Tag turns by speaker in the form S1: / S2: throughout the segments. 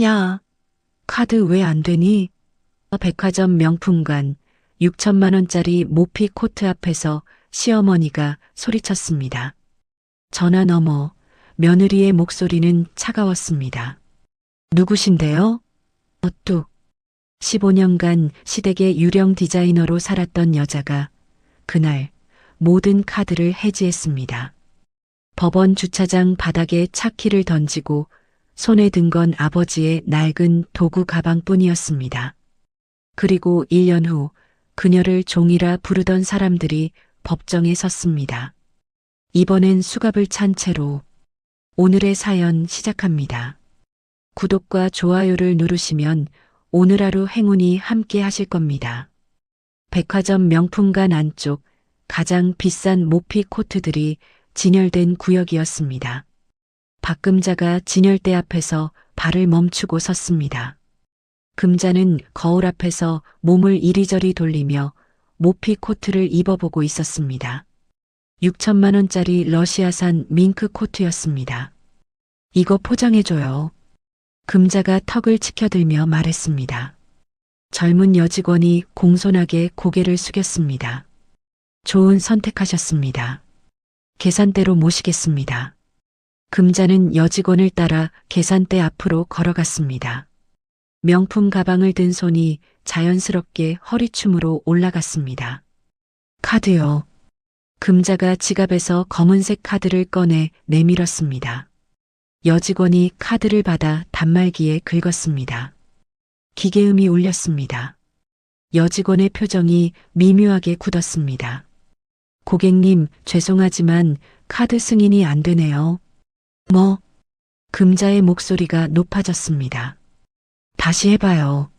S1: 야, 카드 왜 안 되니? 백화점 명품관 6천만 원짜리 모피 코트 앞에서 시어머니가 소리쳤습니다. 전화 너머 며느리의 목소리는 차가웠습니다. 누구신데요? 뚝. 15년간 시댁의 유령 디자이너로 살았던 여자가 그날 모든 카드를 해지했습니다. 법원 주차장 바닥에 차키를 던지고 손에 든 건 아버지의 낡은 도구 가방뿐이었습니다. 그리고 1년 후 그녀를 종이라 부르던 사람들이 법정에 섰습니다. 이번엔 수갑을 찬 채로 오늘의 사연 시작합니다. 구독과 좋아요를 누르시면 오늘 하루 행운이 함께 하실 겁니다. 백화점 명품관 안쪽 가장 비싼 모피 코트들이 진열된 구역이었습니다. 박금자가 진열대 앞에서 발을 멈추고 섰습니다. 금자는 거울 앞에서 몸을 이리저리 돌리며 모피 코트를 입어보고 있었습니다. 6천만 원짜리 러시아산 밍크 코트였습니다. 이거 포장해줘요. 금자가 턱을 치켜들며 말했습니다. 젊은 여직원이 공손하게 고개를 숙였습니다. 좋은 선택하셨습니다. 계산대로 모시겠습니다. 금자는 여직원을 따라 계산대 앞으로 걸어갔습니다. 명품 가방을 든 손이 자연스럽게 허리춤으로 올라갔습니다. 카드요. 금자가 지갑에서 검은색 카드를 꺼내 내밀었습니다. 여직원이 카드를 받아 단말기에 긁었습니다. 기계음이 울렸습니다. 여직원의 표정이 미묘하게 굳었습니다. 고객님, 죄송하지만 카드 승인이 안 되네요. 뭐? 금자의 목소리가 높아졌습니다. 다시 해봐요.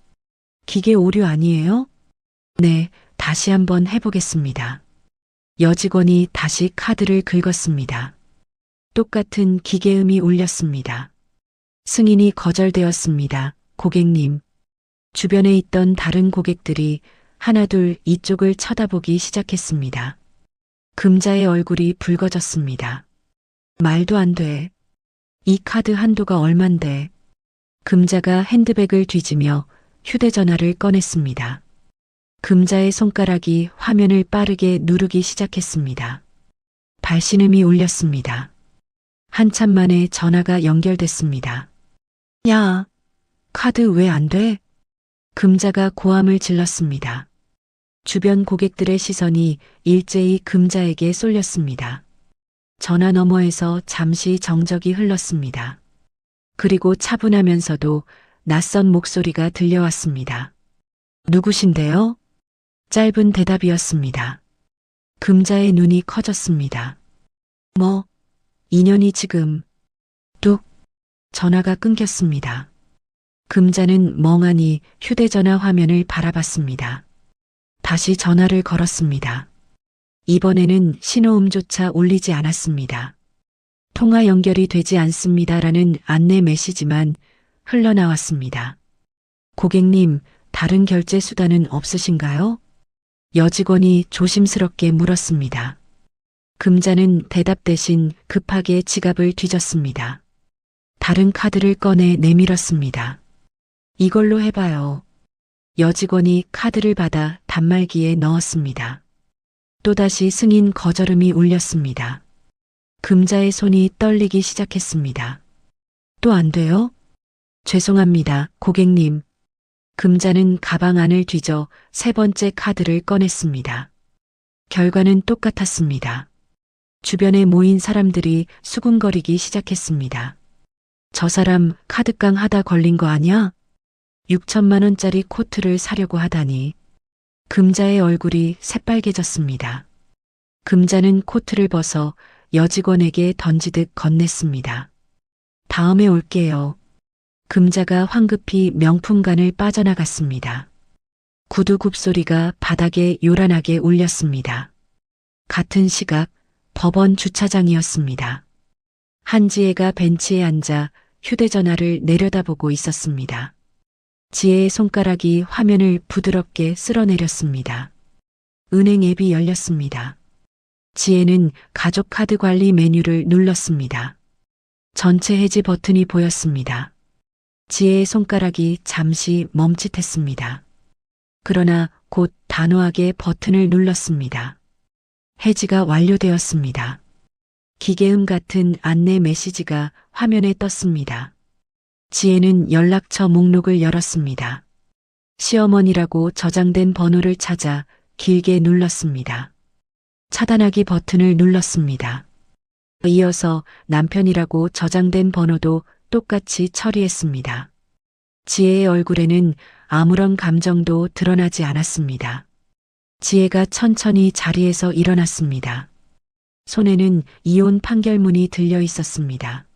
S1: 기계 오류 아니에요? 네, 다시 한번 해보겠습니다. 여직원이 다시 카드를 긁었습니다. 똑같은 기계음이 울렸습니다. 승인이 거절되었습니다. 고객님. 주변에 있던 다른 고객들이 하나둘 이쪽을 쳐다보기 시작했습니다. 금자의 얼굴이 붉어졌습니다. 말도 안 돼. 이 카드 한도가 얼만데. 금자가 핸드백을 뒤지며 휴대전화를 꺼냈습니다. 금자의 손가락이 화면을 빠르게 누르기 시작했습니다. 발신음이 울렸습니다. 한참 만에 전화가 연결됐습니다. 야, 카드 왜 안 돼? 금자가 고함을 질렀습니다. 주변 고객들의 시선이 일제히 금자에게 쏠렸습니다. 전화 너머에서 잠시 정적이 흘렀습니다. 그리고 차분하면서도 낯선 목소리가 들려왔습니다. 누구신데요? 짧은 대답이었습니다. 금자의 눈이 커졌습니다. 뭐, 인연이 지금. 뚝. 전화가 끊겼습니다. 금자는 멍하니 휴대전화 화면을 바라봤습니다. 다시 전화를 걸었습니다. 이번에는 신호음조차 울리지 않았습니다. 통화 연결이 되지 않습니다라는 안내 메시지만 흘러나왔습니다. 고객님, 다른 결제 수단은 없으신가요? 여직원이 조심스럽게 물었습니다. 금자는 대답 대신 급하게 지갑을 뒤졌습니다. 다른 카드를 꺼내 내밀었습니다. 이걸로 해봐요. 여직원이 카드를 받아 단말기에 넣었습니다. 또다시 승인 거절음이 울렸습니다. 금자의 손이 떨리기 시작했습니다. 또 안 돼요? 죄송합니다, 고객님. 금자는 가방 안을 뒤져 세 번째 카드를 꺼냈습니다. 결과는 똑같았습니다. 주변에 모인 사람들이 수군거리기 시작했습니다. 저 사람 카드깡 하다 걸린 거 아니야? 6천만 원짜리 코트를 사려고 하다니. 금자의 얼굴이 새빨개졌습니다. 금자는 코트를 벗어 여직원에게 던지듯 건넸습니다. 다음에 올게요. 금자가 황급히 명품관을 빠져나갔습니다. 구두 굽소리가 바닥에 요란하게 울렸습니다. 같은 시각 법원 주차장이었습니다. 한지혜가 벤치에 앉아 휴대전화를 내려다보고 있었습니다. 지혜의 손가락이 화면을 부드럽게 쓸어내렸습니다. 은행 앱이 열렸습니다. 지혜는 가족 카드 관리 메뉴를 눌렀습니다. 전체 해지 버튼이 보였습니다. 지혜의 손가락이 잠시 멈칫했습니다. 그러나 곧 단호하게 버튼을 눌렀습니다. 해지가 완료되었습니다. 기계음 같은 안내 메시지가 화면에 떴습니다. 지혜는 연락처 목록을 열었습니다. 시어머니라고 저장된 번호를 찾아 길게 눌렀습니다. 차단하기 버튼을 눌렀습니다. 이어서 남편이라고 저장된 번호도 똑같이 처리했습니다. 지혜의 얼굴에는 아무런 감정도 드러나지 않았습니다. 지혜가 천천히 자리에서 일어났습니다. 손에는 이혼 판결문이 들려 있었습니다.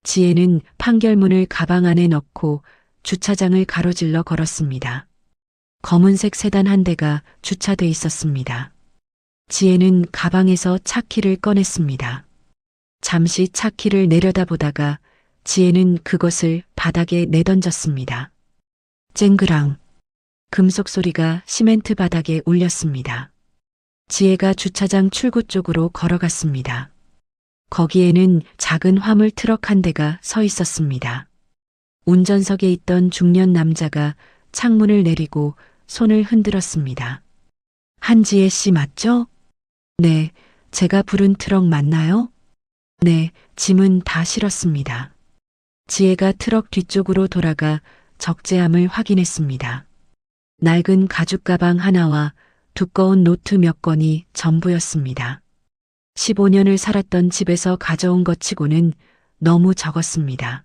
S1: 지혜는 판결문을 가방 안에 넣고 주차장을 가로질러 걸었습니다. 검은색 세단 한 대가 주차돼 있었습니다. 지혜는 가방에서 차키를 꺼냈습니다. 잠시 차키를 내려다보다가 지혜는 그것을 바닥에 내던졌습니다. 쨍그랑 금속 소리가 시멘트 바닥에 울렸습니다. 지혜가 주차장 출구 쪽으로 걸어갔습니다. 거기에는 작은 화물 트럭 한 대가 서 있었습니다. 운전석에 있던 중년 남자가 창문을 내리고 손을 흔들었습니다. 한지혜 씨 맞죠? 네, 제가 부른 트럭 맞나요? 네, 짐은 다 실었습니다. 지혜가 트럭 뒤쪽으로 돌아가 적재함을 확인했습니다. 낡은 가죽 가방 하나와 두꺼운 노트 몇 권이 전부였습니다. 15년을 살았던 집에서 가져온 것 치고는 너무 적었습니다.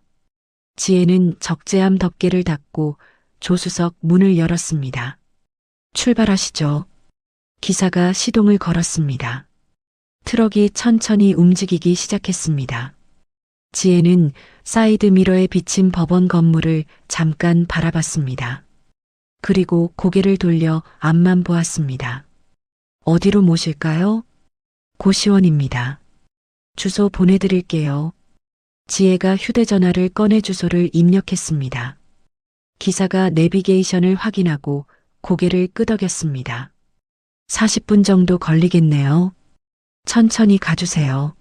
S1: 지혜는 적재함 덮개를 닫고 조수석 문을 열었습니다. 출발하시죠. 기사가 시동을 걸었습니다. 트럭이 천천히 움직이기 시작했습니다. 지혜는 사이드 미러에 비친 법원 건물을 잠깐 바라봤습니다. 그리고 고개를 돌려 앞만 보았습니다. 어디로 모실까요? 고시원입니다. 주소 보내드릴게요. 지혜가 휴대전화를 꺼내 주소를 입력했습니다. 기사가 내비게이션을 확인하고 고개를 끄덕였습니다. 40분 정도 걸리겠네요. 천천히 가주세요.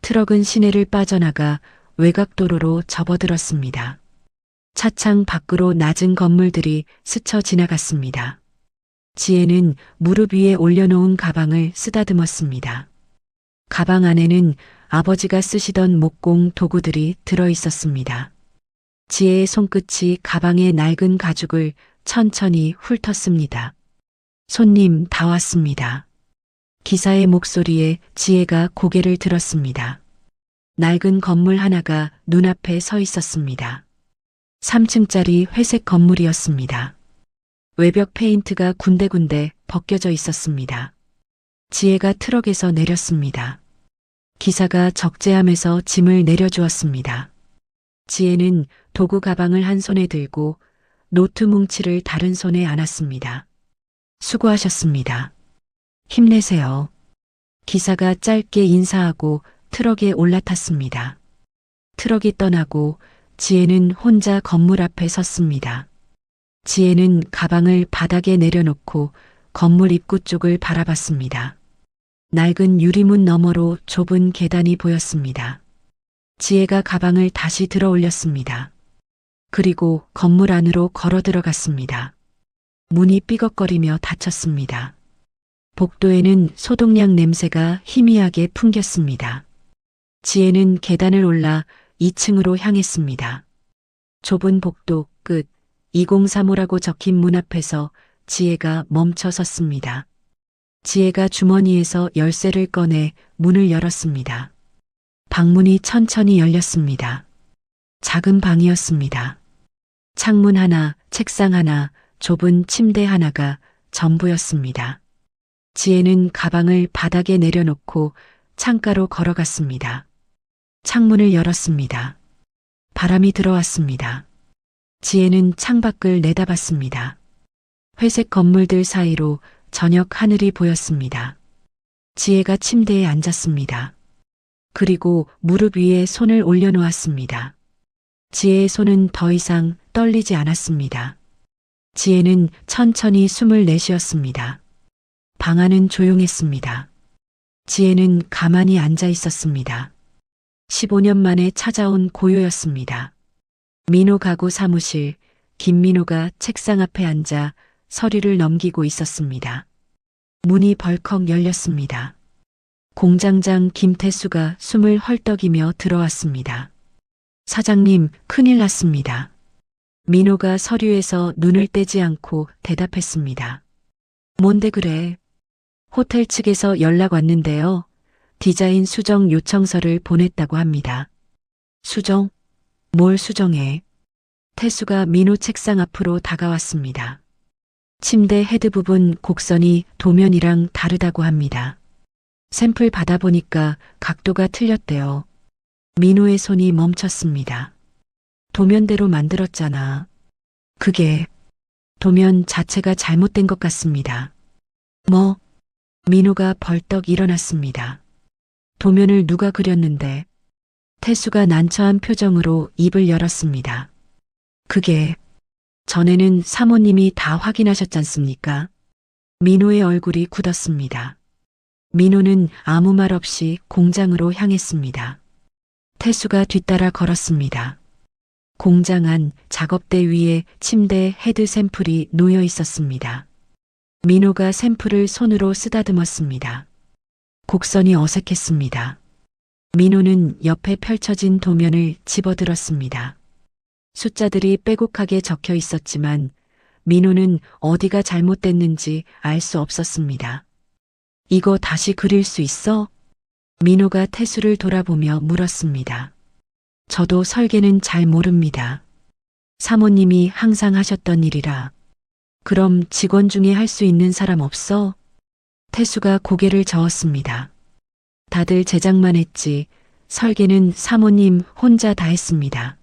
S1: 트럭은 시내를 빠져나가 외곽도로로 접어들었습니다. 차창 밖으로 낮은 건물들이 스쳐 지나갔습니다. 지혜는 무릎 위에 올려놓은 가방을 쓰다듬었습니다. 가방 안에는 아버지가 쓰시던 목공 도구들이 들어 있었습니다. 지혜의 손끝이 가방의 낡은 가죽을 천천히 훑었습니다. 손님 다 왔습니다. 기사의 목소리에 지혜가 고개를 들었습니다. 낡은 건물 하나가 눈앞에 서 있었습니다. 3층짜리 회색 건물이었습니다. 외벽 페인트가 군데군데 벗겨져 있었습니다. 지혜가 트럭에서 내렸습니다. 기사가 적재함에서 짐을 내려주었습니다. 지혜는 도구 가방을 한 손에 들고 노트 뭉치를 다른 손에 안았습니다. 수고하셨습니다. 힘내세요. 기사가 짧게 인사하고 트럭에 올라탔습니다. 트럭이 떠나고 지혜는 혼자 건물 앞에 섰습니다. 지혜는 가방을 바닥에 내려놓고 건물 입구 쪽을 바라봤습니다. 낡은 유리문 너머로 좁은 계단이 보였습니다. 지혜가 가방을 다시 들어 올렸습니다. 그리고 건물 안으로 걸어 들어갔습니다. 문이 삐걱거리며 닫혔습니다. 복도에는 소독약 냄새가 희미하게 풍겼습니다. 지혜는 계단을 올라 2층으로 향했습니다. 좁은 복도 끝 2035라고 적힌 문 앞에서 지혜가 멈춰 섰습니다. 지혜가 주머니에서 열쇠를 꺼내 문을 열었습니다. 방문이 천천히 열렸습니다. 작은 방이었습니다. 창문 하나, 책상 하나, 좁은 침대 하나가 전부였습니다. 지혜는 가방을 바닥에 내려놓고 창가로 걸어갔습니다. 창문을 열었습니다. 바람이 들어왔습니다. 지혜는 창밖을 내다봤습니다. 회색 건물들 사이로 저녁 하늘이 보였습니다. 지혜가 침대에 앉았습니다. 그리고 무릎 위에 손을 올려놓았습니다. 지혜의 손은 더 이상 떨리지 않았습니다. 지혜는 천천히 숨을 내쉬었습니다. 방 안은 조용했습니다. 지혜는 가만히 앉아 있었습니다. 15년 만에 찾아온 고요였습니다. 민호 가구 사무실, 김민호가 책상 앞에 앉아 서류를 넘기고 있었습니다. 문이 벌컥 열렸습니다. 공장장 김태수가 숨을 헐떡이며 들어왔습니다. 사장님, 큰일 났습니다. 민호가 서류에서 눈을 떼지 않고 대답했습니다. 뭔데 그래? 호텔 측에서 연락 왔는데요. 디자인 수정 요청서를 보냈다고 합니다. 수정? 뭘 수정해? 태수가 민호 책상 앞으로 다가왔습니다. 침대 헤드 부분 곡선이 도면이랑 다르다고 합니다. 샘플 받아보니까 각도가 틀렸대요. 민호의 손이 멈췄습니다. 도면대로 만들었잖아. 그게 도면 자체가 잘못된 것 같습니다. 뭐? 민호가 벌떡 일어났습니다. 도면을 누가 그렸는데? 태수가 난처한 표정으로 입을 열었습니다. 그게 전에는 사모님이 다 확인하셨잖습니까? 민호의 얼굴이 굳었습니다. 민호는 아무 말 없이 공장으로 향했습니다. 태수가 뒤따라 걸었습니다. 공장 안 작업대 위에 침대 헤드 샘플이 놓여 있었습니다. 민호가 샘플을 손으로 쓰다듬었습니다. 곡선이 어색했습니다. 민호는 옆에 펼쳐진 도면을 집어들었습니다. 숫자들이 빼곡하게 적혀 있었지만 민호는 어디가 잘못됐는지 알 수 없었습니다. 이거 다시 그릴 수 있어? 민호가 태수를 돌아보며 물었습니다. 저도 설계는 잘 모릅니다. 사모님이 항상 하셨던 일이라. 그럼 직원 중에 할 수 있는 사람 없어? 태수가 고개를 저었습니다. 다들 제작만 했지 설계는 사모님 혼자 다 했습니다.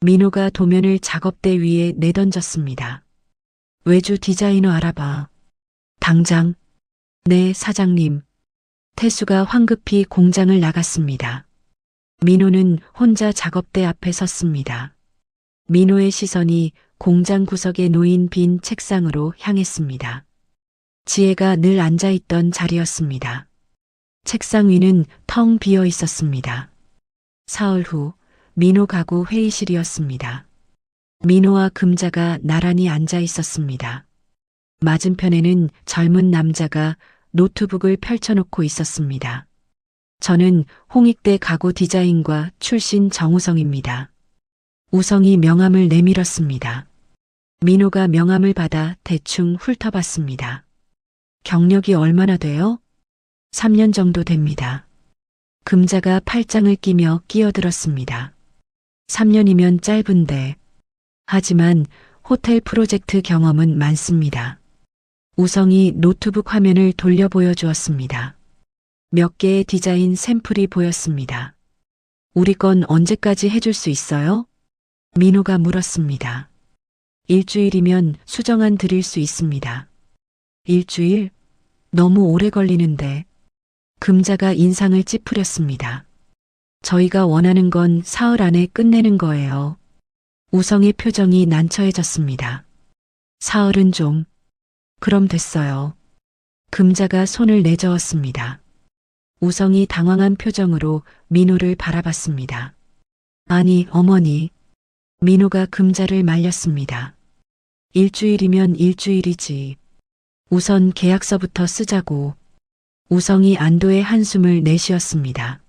S1: 민호가 도면을 작업대 위에 내던졌습니다. 외주 디자이너 알아봐. 당장. 네, 사장님. 태수가 황급히 공장을 나갔습니다. 민호는 혼자 작업대 앞에 섰습니다. 민호의 시선이 공장 구석에 놓인 빈 책상으로 향했습니다. 지혜가 늘 앉아있던 자리였습니다. 책상 위는 텅 비어 있었습니다. 사흘 후 민호 가구 회의실이었습니다. 민호와 금자가 나란히 앉아 있었습니다. 맞은편에는 젊은 남자가 노트북을 펼쳐놓고 있었습니다. 저는 홍익대 가구 디자인과 출신 정우성입니다. 우성이 명함을 내밀었습니다. 민호가 명함을 받아 대충 훑어봤습니다. 경력이 얼마나 돼요? 3년 정도 됩니다. 금자가 팔짱을 끼며 끼어들었습니다. 3년이면 짧은데. 하지만 호텔 프로젝트 경험은 많습니다. 우성이 노트북 화면을 돌려 보여주었습니다. 몇 개의 디자인 샘플이 보였습니다. 우리 건 언제까지 해줄 수 있어요? 민호가 물었습니다. 일주일이면 수정안 드릴 수 있습니다. 일주일? 너무 오래 걸리는데. 금자가 인상을 찌푸렸습니다. 저희가 원하는 건 사흘 안에 끝내는 거예요. 우성의 표정이 난처해졌습니다. 사흘은 좀. 그럼 됐어요. 금자가 손을 내저었습니다. 우성이 당황한 표정으로 민호를 바라봤습니다. 아니, 어머니. 민호가 금자를 말렸습니다. 일주일이면 일주일이지. 우선 계약서부터 쓰자고. 우성이 안도의 한숨을 내쉬었습니다.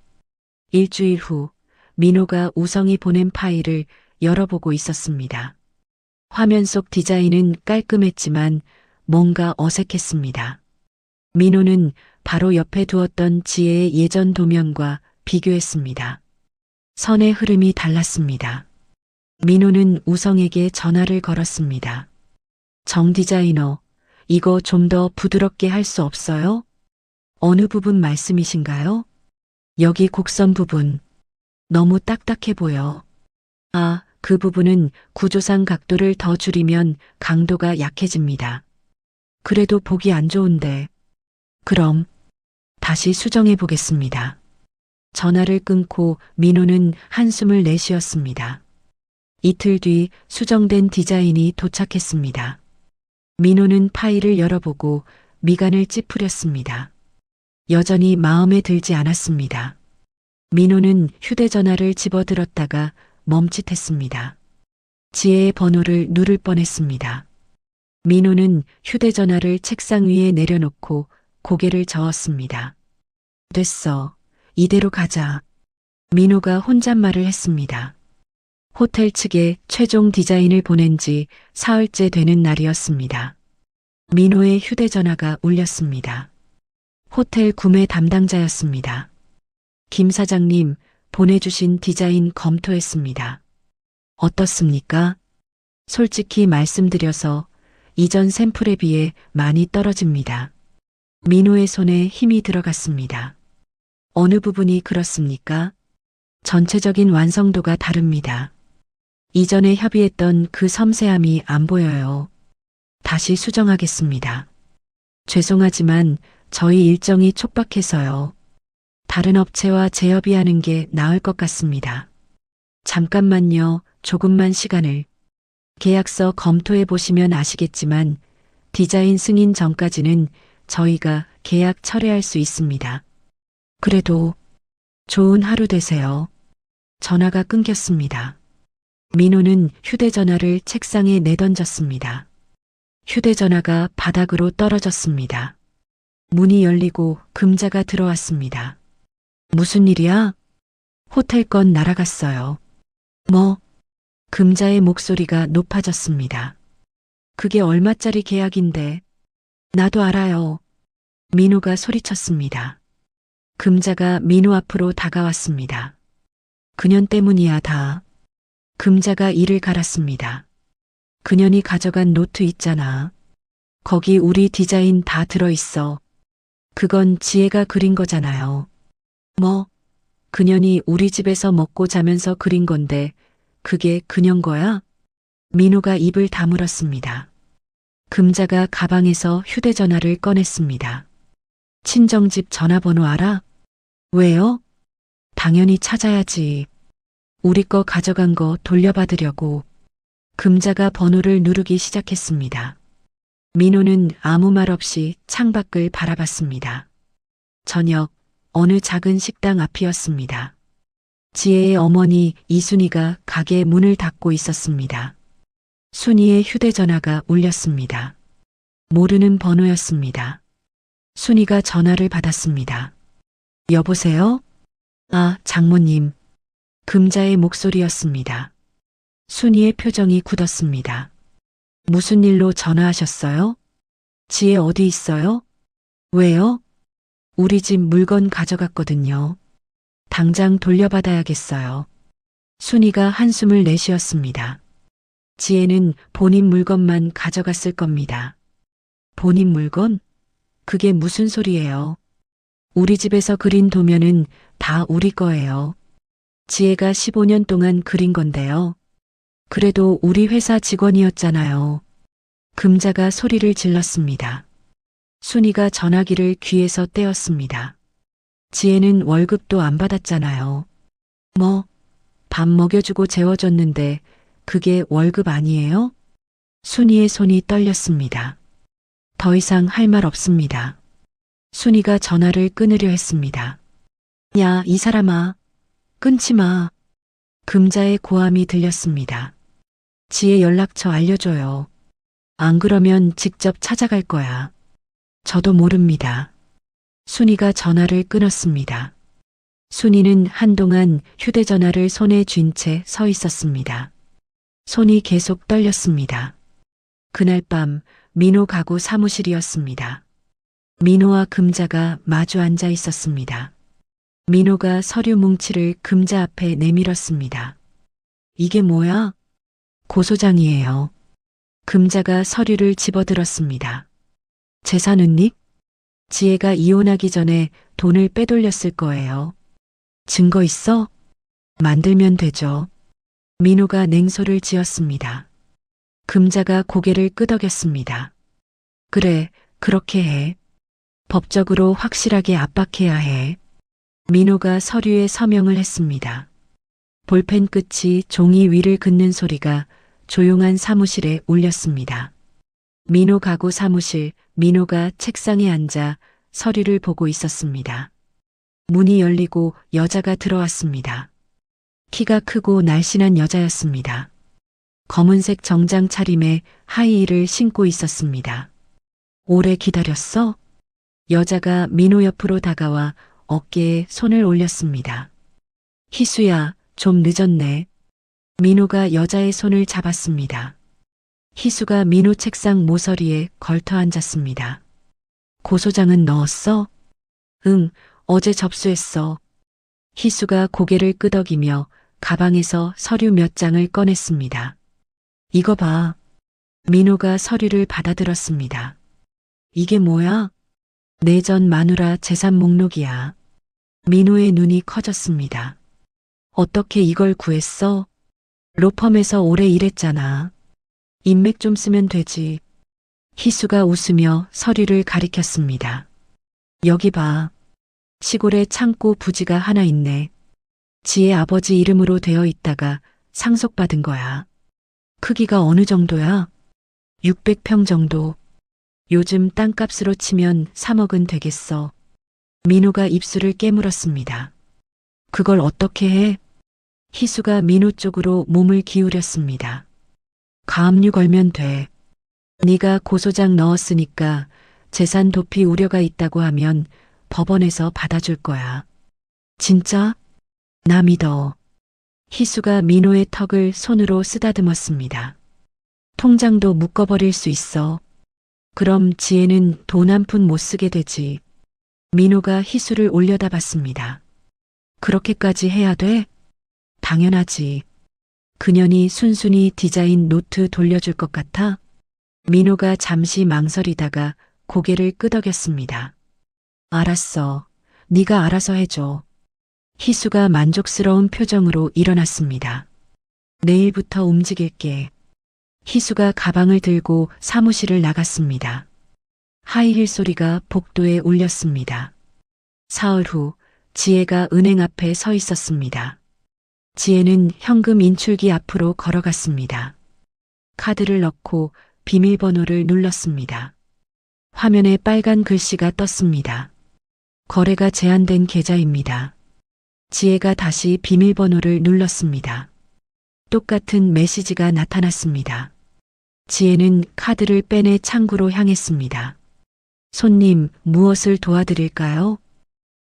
S1: 일주일 후 민호가 우성이 보낸 파일을 열어보고 있었습니다. 화면 속 디자인은 깔끔했지만 뭔가 어색했습니다. 민호는 바로 옆에 두었던 지혜의 예전 도면과 비교했습니다. 선의 흐름이 달랐습니다. 민호는 우성에게 전화를 걸었습니다. 정 디자이너, 이거 좀 더 부드럽게 할 수 없어요? 어느 부분 말씀이신가요? 여기 곡선 부분. 너무 딱딱해 보여. 아, 그 부분은 구조상 각도를 더 줄이면 강도가 약해집니다. 그래도 보기 안 좋은데. 그럼 다시 수정해 보겠습니다. 전화를 끊고 민호는 한숨을 내쉬었습니다. 이틀 뒤 수정된 디자인이 도착했습니다. 민호는 파일을 열어보고 미간을 찌푸렸습니다. 여전히 마음에 들지 않았습니다. 민호는 휴대전화를 집어들었다가 멈칫했습니다. 지혜의 번호를 누를 뻔했습니다. 민호는 휴대전화를 책상 위에 내려놓고 고개를 저었습니다. 됐어. 이대로 가자. 민호가 혼잣말을 했습니다. 호텔 측에 최종 디자인을 보낸 지 사흘째 되는 날이었습니다. 민호의 휴대전화가 울렸습니다. 호텔 구매 담당자였습니다. 김 사장님, 보내주신 디자인 검토했습니다. 어떻습니까? 솔직히 말씀드려서 이전 샘플에 비해 많이 떨어집니다. 민호의 손에 힘이 들어갔습니다. 어느 부분이 그렇습니까? 전체적인 완성도가 다릅니다. 이전에 협의했던 그 섬세함이 안 보여요. 다시 수정하겠습니다. 죄송하지만 저희 일정이 촉박해서요. 다른 업체와 재협의하는 게 나을 것 같습니다. 잠깐만요. 조금만 시간을. 계약서 검토해 보시면 아시겠지만 디자인 승인 전까지는 저희가 계약 철회할 수 있습니다. 그래도 좋은 하루 되세요. 전화가 끊겼습니다. 민호는 휴대전화를 책상에 내던졌습니다. 휴대전화가 바닥으로 떨어졌습니다. 문이 열리고 금자가 들어왔습니다. 무슨 일이야? 호텔 건 날아갔어요. 뭐? 금자의 목소리가 높아졌습니다. 그게 얼마짜리 계약인데? 나도 알아요. 민호가 소리쳤습니다. 금자가 민호 앞으로 다가왔습니다. 그년 때문이야 다. 금자가 이를 갈았습니다. 그년이 가져간 노트 있잖아. 거기 우리 디자인 다 들어있어. 그건 지혜가 그린 거잖아요. 뭐? 그년이 우리 집에서 먹고 자면서 그린 건데 그게 그년 거야? 민호가 입을 다물었습니다. 금자가 가방에서 휴대전화를 꺼냈습니다. 친정집 전화번호 알아? 왜요? 당연히 찾아야지. 우리 거 가져간 거 돌려받으려고. 금자가 번호를 누르기 시작했습니다. 민호는 아무 말 없이 창밖을 바라봤습니다. 저녁 어느 작은 식당 앞이었습니다. 지혜의 어머니 이순이가 가게 문을 닫고 있었습니다. 순이의 휴대전화가 울렸습니다. 모르는 번호였습니다. 순이가 전화를 받았습니다. 여보세요? 아, 장모님. 금자의 목소리였습니다. 순이의 표정이 굳었습니다. 무슨 일로 전화하셨어요? 지혜 어디 있어요? 왜요? 우리 집 물건 가져갔거든요. 당장 돌려받아야겠어요. 순이가 한숨을 내쉬었습니다. 지혜는 본인 물건만 가져갔을 겁니다. 본인 물건? 그게 무슨 소리예요? 우리 집에서 그린 도면은 다 우리 거예요. 지혜가 15년 동안 그린 건데요. 그래도 우리 회사 직원이었잖아요. 금자가 소리를 질렀습니다. 순이가 전화기를 귀에서 떼었습니다. 지혜는 월급도 안 받았잖아요. 뭐, 밥 먹여주고 재워줬는데 그게 월급 아니에요? 순이의 손이 떨렸습니다. 더 이상 할 말 없습니다. 순이가 전화를 끊으려 했습니다. 야, 이 사람아. 끊지 마. 금자의 고함이 들렸습니다. 지혜 연락처 알려줘요. 안 그러면 직접 찾아갈 거야. 저도 모릅니다. 순이가 전화를 끊었습니다. 순이는 한동안 휴대전화를 손에 쥔 채 서 있었습니다. 손이 계속 떨렸습니다. 그날 밤 민호 가구 사무실이었습니다. 민호와 금자가 마주 앉아 있었습니다. 민호가 서류 뭉치를 금자 앞에 내밀었습니다. 이게 뭐야? 고소장이에요. 금자가 서류를 집어들었습니다. 재산 은닉? 지혜가 이혼하기 전에 돈을 빼돌렸을 거예요. 증거 있어? 만들면 되죠. 민호가 냉소를 지었습니다. 금자가 고개를 끄덕였습니다. 그래, 그렇게 해. 법적으로 확실하게 압박해야 해. 민호가 서류에 서명을 했습니다. 볼펜 끝이 종이 위를 긋는 소리가 조용한 사무실에 울렸습니다. 민호 가구 사무실, 민호가 책상에 앉아 서류를 보고 있었습니다. 문이 열리고 여자가 들어왔습니다. 키가 크고 날씬한 여자였습니다. 검은색 정장 차림에 하이힐을 신고 있었습니다. 오래 기다렸어? 여자가 민호 옆으로 다가와 어깨에 손을 올렸습니다. 희수야, 좀 늦었네. 민호가 여자의 손을 잡았습니다. 희수가 민호 책상 모서리에 걸터 앉았습니다. 고소장은 넣었어? 응, 어제 접수했어. 희수가 고개를 끄덕이며 가방에서 서류 몇 장을 꺼냈습니다. 이거 봐. 민호가 서류를 받아들었습니다. 이게 뭐야? 내전 마누라 재산 목록이야. 민호의 눈이 커졌습니다. 어떻게 이걸 구했어? 로펌에서 오래 일했잖아. 인맥 좀 쓰면 되지. 희수가 웃으며 서류를 가리켰습니다. 여기 봐. 시골에 창고 부지가 하나 있네. 지혜 아버지 이름으로 되어 있다가 상속받은 거야. 크기가 어느 정도야? 600평 정도. 요즘 땅값으로 치면 3억은 되겠어. 민호가 입술을 깨물었습니다. 그걸 어떻게 해? 희수가 민호 쪽으로 몸을 기울였습니다. 가압류 걸면 돼. 네가 고소장 넣었으니까 재산 도피 우려가 있다고 하면 법원에서 받아줄 거야. 진짜? 나 믿어. 희수가 민호의 턱을 손으로 쓰다듬었습니다. 통장도 묶어버릴 수 있어. 그럼 지혜는 돈 한 푼 못 쓰게 되지. 민호가 희수를 올려다봤습니다. 그렇게까지 해야 돼? 당연하지. 그년이 순순히 디자인 노트 돌려줄 것 같아? 민호가 잠시 망설이다가 고개를 끄덕였습니다. 알았어. 네가 알아서 해줘. 희수가 만족스러운 표정으로 일어났습니다. 내일부터 움직일게. 희수가 가방을 들고 사무실을 나갔습니다. 하이힐 소리가 복도에 울렸습니다. 사흘 후 지혜가 은행 앞에 서 있었습니다. 지혜는 현금 인출기 앞으로 걸어갔습니다. 카드를 넣고 비밀번호를 눌렀습니다. 화면에 빨간 글씨가 떴습니다. 거래가 제한된 계좌입니다. 지혜가 다시 비밀번호를 눌렀습니다. 똑같은 메시지가 나타났습니다. 지혜는 카드를 빼내 창구로 향했습니다. 손님, 무엇을 도와드릴까요?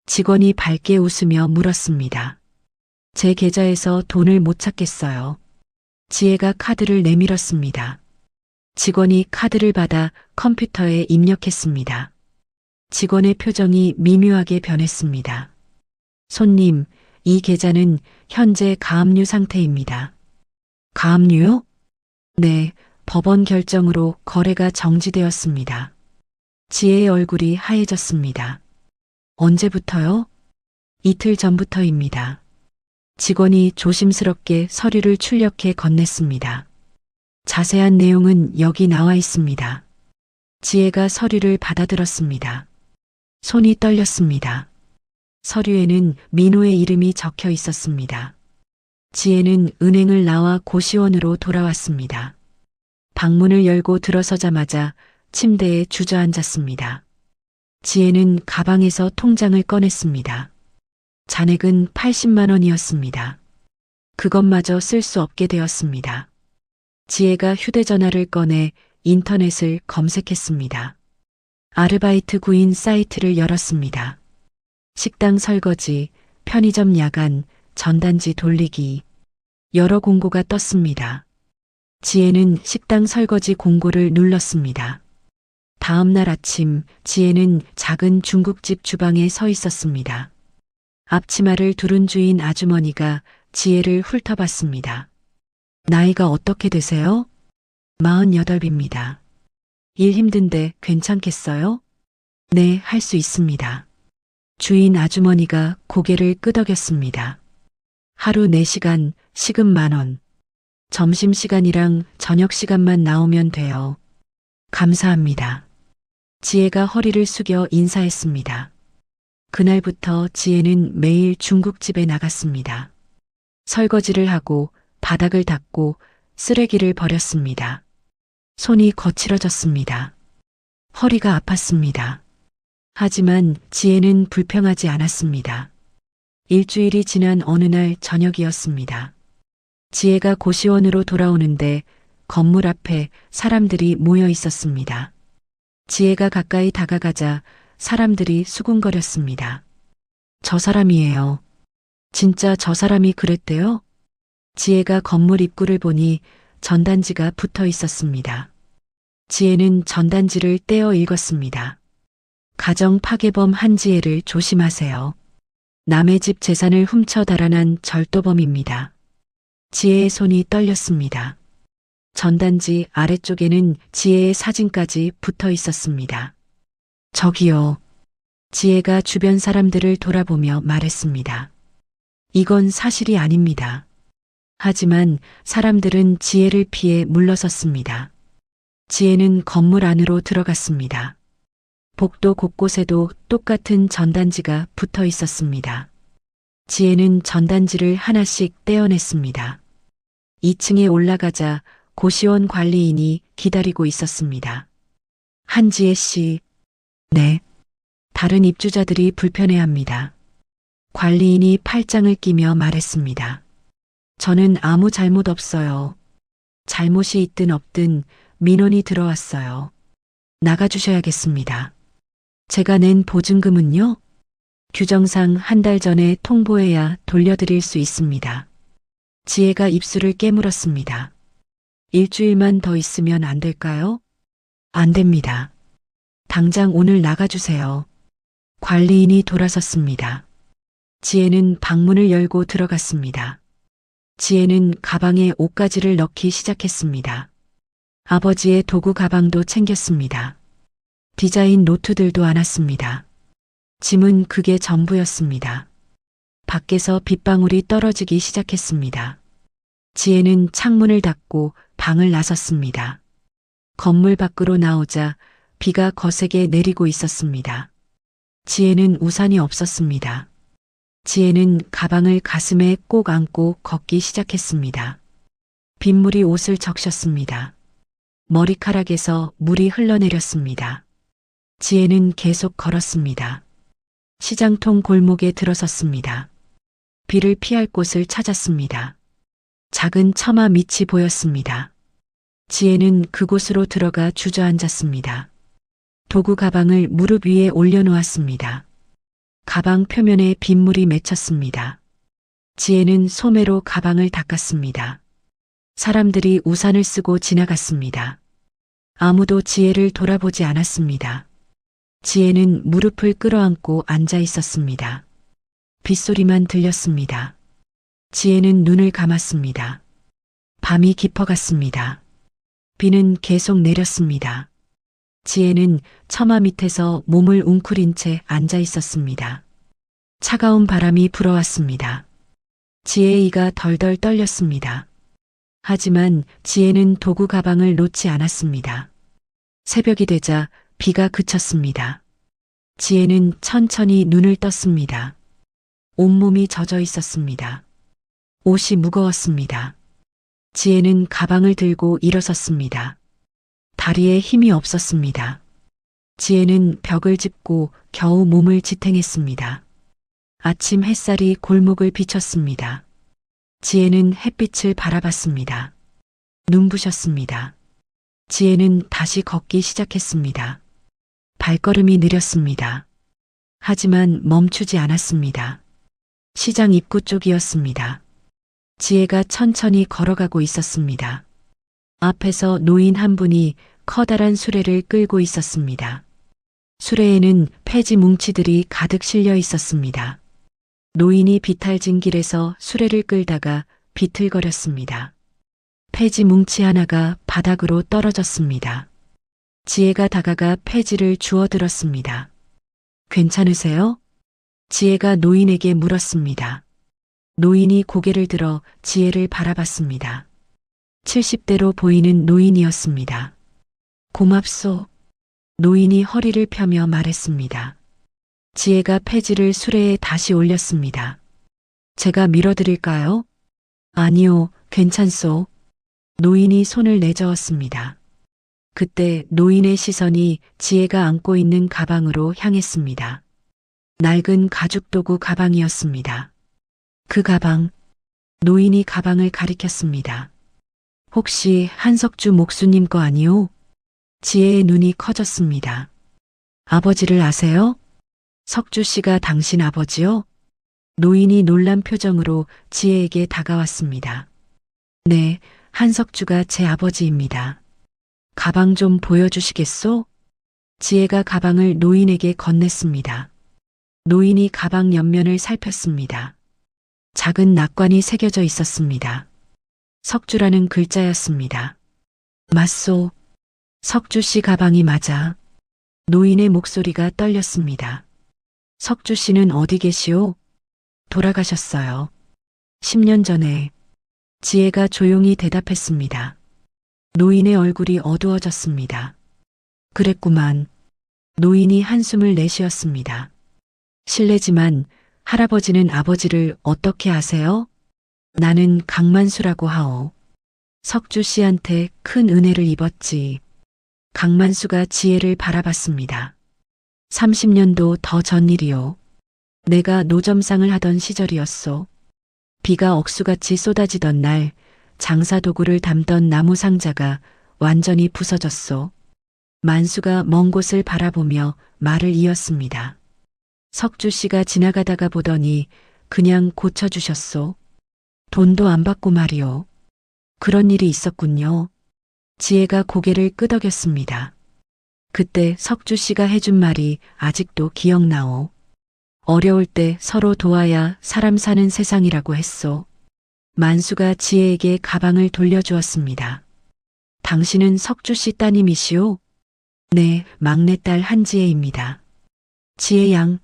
S1: 직원이 밝게 웃으며 물었습니다. 제 계좌에서 돈을 못 찾겠어요. 지혜가 카드를 내밀었습니다. 직원이 카드를 받아 컴퓨터에 입력했습니다. 직원의 표정이 미묘하게 변했습니다. 손님, 이 계좌는 현재 가압류 상태입니다. 가압류요? 네, 법원 결정으로 거래가 정지되었습니다. 지혜의 얼굴이 하얘졌습니다. 언제부터요? 이틀 전부터입니다. 직원이 조심스럽게 서류를 출력해 건넸습니다. 자세한 내용은 여기 나와 있습니다. 지혜가 서류를 받아들었습니다. 손이 떨렸습니다. 서류에는 민호의 이름이 적혀 있었습니다. 지혜는 은행을 나와 고시원으로 돌아왔습니다. 방문을 열고 들어서자마자 침대에 주저앉았습니다. 지혜는 가방에서 통장을 꺼냈습니다. 잔액은 80만 원이었습니다. 그것마저 쓸 수 없게 되었습니다. 지혜가 휴대전화를 꺼내 인터넷을 검색했습니다. 아르바이트 구인 사이트를 열었습니다. 식당 설거지, 편의점 야간, 전단지 돌리기. 여러 공고가 떴습니다. 지혜는 식당 설거지 공고를 눌렀습니다. 다음 날 아침 지혜는 작은 중국집 주방에 서 있었습니다. 앞치마를 두른 주인 아주머니가 지혜를 훑어봤습니다. 나이가 어떻게 되세요? 48입니다. 일 힘든데 괜찮겠어요? 네, 할 수 있습니다. 주인 아주머니가 고개를 끄덕였습니다. 하루 4시간, 시급 10,000원. 점심시간이랑 저녁시간만 나오면 돼요. 감사합니다. 지혜가 허리를 숙여 인사했습니다. 그날부터 지혜는 매일 중국집에 나갔습니다. 설거지를 하고 바닥을 닦고 쓰레기를 버렸습니다. 손이 거칠어졌습니다. 허리가 아팠습니다. 하지만 지혜는 불평하지 않았습니다. 일주일이 지난 어느 날 저녁이었습니다. 지혜가 고시원으로 돌아오는데 건물 앞에 사람들이 모여 있었습니다. 지혜가 가까이 다가가자 사람들이 수군거렸습니다. 저 사람이에요. 진짜 저 사람이 그랬대요? 지혜가 건물 입구를 보니 전단지가 붙어 있었습니다. 지혜는 전단지를 떼어 읽었습니다. 가정 파괴범 한지혜를 조심하세요. 남의 집 재산을 훔쳐 달아난 절도범입니다. 지혜의 손이 떨렸습니다. 전단지 아래쪽에는 지혜의 사진까지 붙어 있었습니다. 저기요. 지혜가 주변 사람들을 돌아보며 말했습니다. 이건 사실이 아닙니다. 하지만 사람들은 지혜를 피해 물러섰습니다. 지혜는 건물 안으로 들어갔습니다. 복도 곳곳에도 똑같은 전단지가 붙어 있었습니다. 지혜는 전단지를 하나씩 떼어냈습니다. 2층에 올라가자 고시원 관리인이 기다리고 있었습니다. 한지혜 씨. 네. 다른 입주자들이 불편해합니다. 관리인이 팔짱을 끼며 말했습니다. 저는 아무 잘못 없어요. 잘못이 있든 없든 민원이 들어왔어요. 나가주셔야겠습니다. 제가 낸 보증금은요? 규정상 한 달 전에 통보해야 돌려드릴 수 있습니다. 지혜가 입술을 깨물었습니다. 일주일만 더 있으면 안 될까요? 안 됩니다. 당장 오늘 나가주세요. 관리인이 돌아섰습니다. 지혜는 방문을 열고 들어갔습니다. 지혜는 가방에 옷가지를 넣기 시작했습니다. 아버지의 도구 가방도 챙겼습니다. 디자인 노트들도 안았습니다. 짐은 그게 전부였습니다. 밖에서 빗방울이 떨어지기 시작했습니다. 지혜는 창문을 닫고 방을 나섰습니다. 건물 밖으로 나오자 비가 거세게 내리고 있었습니다. 지혜는 우산이 없었습니다. 지혜는 가방을 가슴에 꼭 안고 걷기 시작했습니다. 빗물이 옷을 적셨습니다. 머리카락에서 물이 흘러내렸습니다. 지혜는 계속 걸었습니다. 시장통 골목에 들어섰습니다. 비를 피할 곳을 찾았습니다. 작은 처마 밑이 보였습니다. 지혜는 그곳으로 들어가 주저앉았습니다. 도구 가방을 무릎 위에 올려놓았습니다. 가방 표면에 빗물이 맺혔습니다. 지혜는 소매로 가방을 닦았습니다. 사람들이 우산을 쓰고 지나갔습니다. 아무도 지혜를 돌아보지 않았습니다. 지혜는 무릎을 끌어안고 앉아 있었습니다. 빗소리만 들렸습니다. 지혜는 눈을 감았습니다. 밤이 깊어갔습니다. 비는 계속 내렸습니다. 지혜는 처마 밑에서 몸을 웅크린 채 앉아 있었습니다. 차가운 바람이 불어왔습니다. 지혜의 이가 덜덜 떨렸습니다. 하지만 지혜는 도구 가방을 놓지 않았습니다. 새벽이 되자 비가 그쳤습니다. 지혜는 천천히 눈을 떴습니다. 온몸이 젖어 있었습니다. 옷이 무거웠습니다. 지혜는 가방을 들고 일어섰습니다. 다리에 힘이 없었습니다. 지혜는 벽을 짚고 겨우 몸을 지탱했습니다. 아침 햇살이 골목을 비쳤습니다. 지혜는 햇빛을 바라봤습니다. 눈부셨습니다. 지혜는 다시 걷기 시작했습니다. 발걸음이 느렸습니다. 하지만 멈추지 않았습니다. 시장 입구 쪽이었습니다. 지혜가 천천히 걸어가고 있었습니다. 앞에서 노인 한 분이 커다란 수레를 끌고 있었습니다. 수레에는 폐지 뭉치들이 가득 실려 있었습니다. 노인이 비탈진 길에서 수레를 끌다가 비틀거렸습니다. 폐지 뭉치 하나가 바닥으로 떨어졌습니다. 지혜가 다가가 폐지를 주워들었습니다. 괜찮으세요? 지혜가 노인에게 물었습니다. 노인이 고개를 들어 지혜를 바라봤습니다. 70대로 보이는 노인이었습니다. 고맙소. 노인이 허리를 펴며 말했습니다. 지혜가 폐지를 수레에 다시 올렸습니다. 제가 밀어드릴까요? 아니요, 괜찮소. 노인이 손을 내저었습니다. 그때 노인의 시선이 지혜가 안고 있는 가방으로 향했습니다. 낡은 가죽 도구 가방이었습니다. 그 가방, 노인이 가방을 가리켰습니다. 혹시 한석주 목수님 거 아니오? 지혜의 눈이 커졌습니다. 아버지를 아세요? 석주 씨가 당신 아버지요? 노인이 놀란 표정으로 지혜에게 다가왔습니다. 네, 한석주가 제 아버지입니다. 가방 좀 보여주시겠소? 지혜가 가방을 노인에게 건넸습니다. 노인이 가방 옆면을 살폈습니다. 작은 낙관이 새겨져 있었습니다. 석주라는 글자였습니다. 맞소. 석주 씨 가방이 맞아. 노인의 목소리가 떨렸습니다. 석주 씨는 어디 계시오? 돌아가셨어요. 10년 전에. 지혜가 조용히 대답했습니다. 노인의 얼굴이 어두워졌습니다. 그랬구만. 노인이 한숨을 내쉬었습니다. 실례지만 할아버지는 아버지를 어떻게 아세요? 나는 강만수라고 하오. 석주 씨한테 큰 은혜를 입었지. 강만수가 지혜를 바라봤습니다. 30년도 더 전 일이요. 내가 노점상을 하던 시절이었소. 비가 억수같이 쏟아지던 날 장사 도구를 담던 나무 상자가 완전히 부서졌소. 만수가 먼 곳을 바라보며 말을 이었습니다. 석주 씨가 지나가다가 보더니 그냥 고쳐주셨소. 돈도 안 받고 말이오. 그런 일이 있었군요. 지혜가 고개를 끄덕였습니다. 그때 석주 씨가 해준 말이 아직도 기억나오. 어려울 때 서로 도와야 사람 사는 세상이라고 했소. 만수가 지혜에게 가방을 돌려주었습니다. 당신은 석주 씨 따님이시오? 네, 막내딸 한지혜입니다. 지혜 양.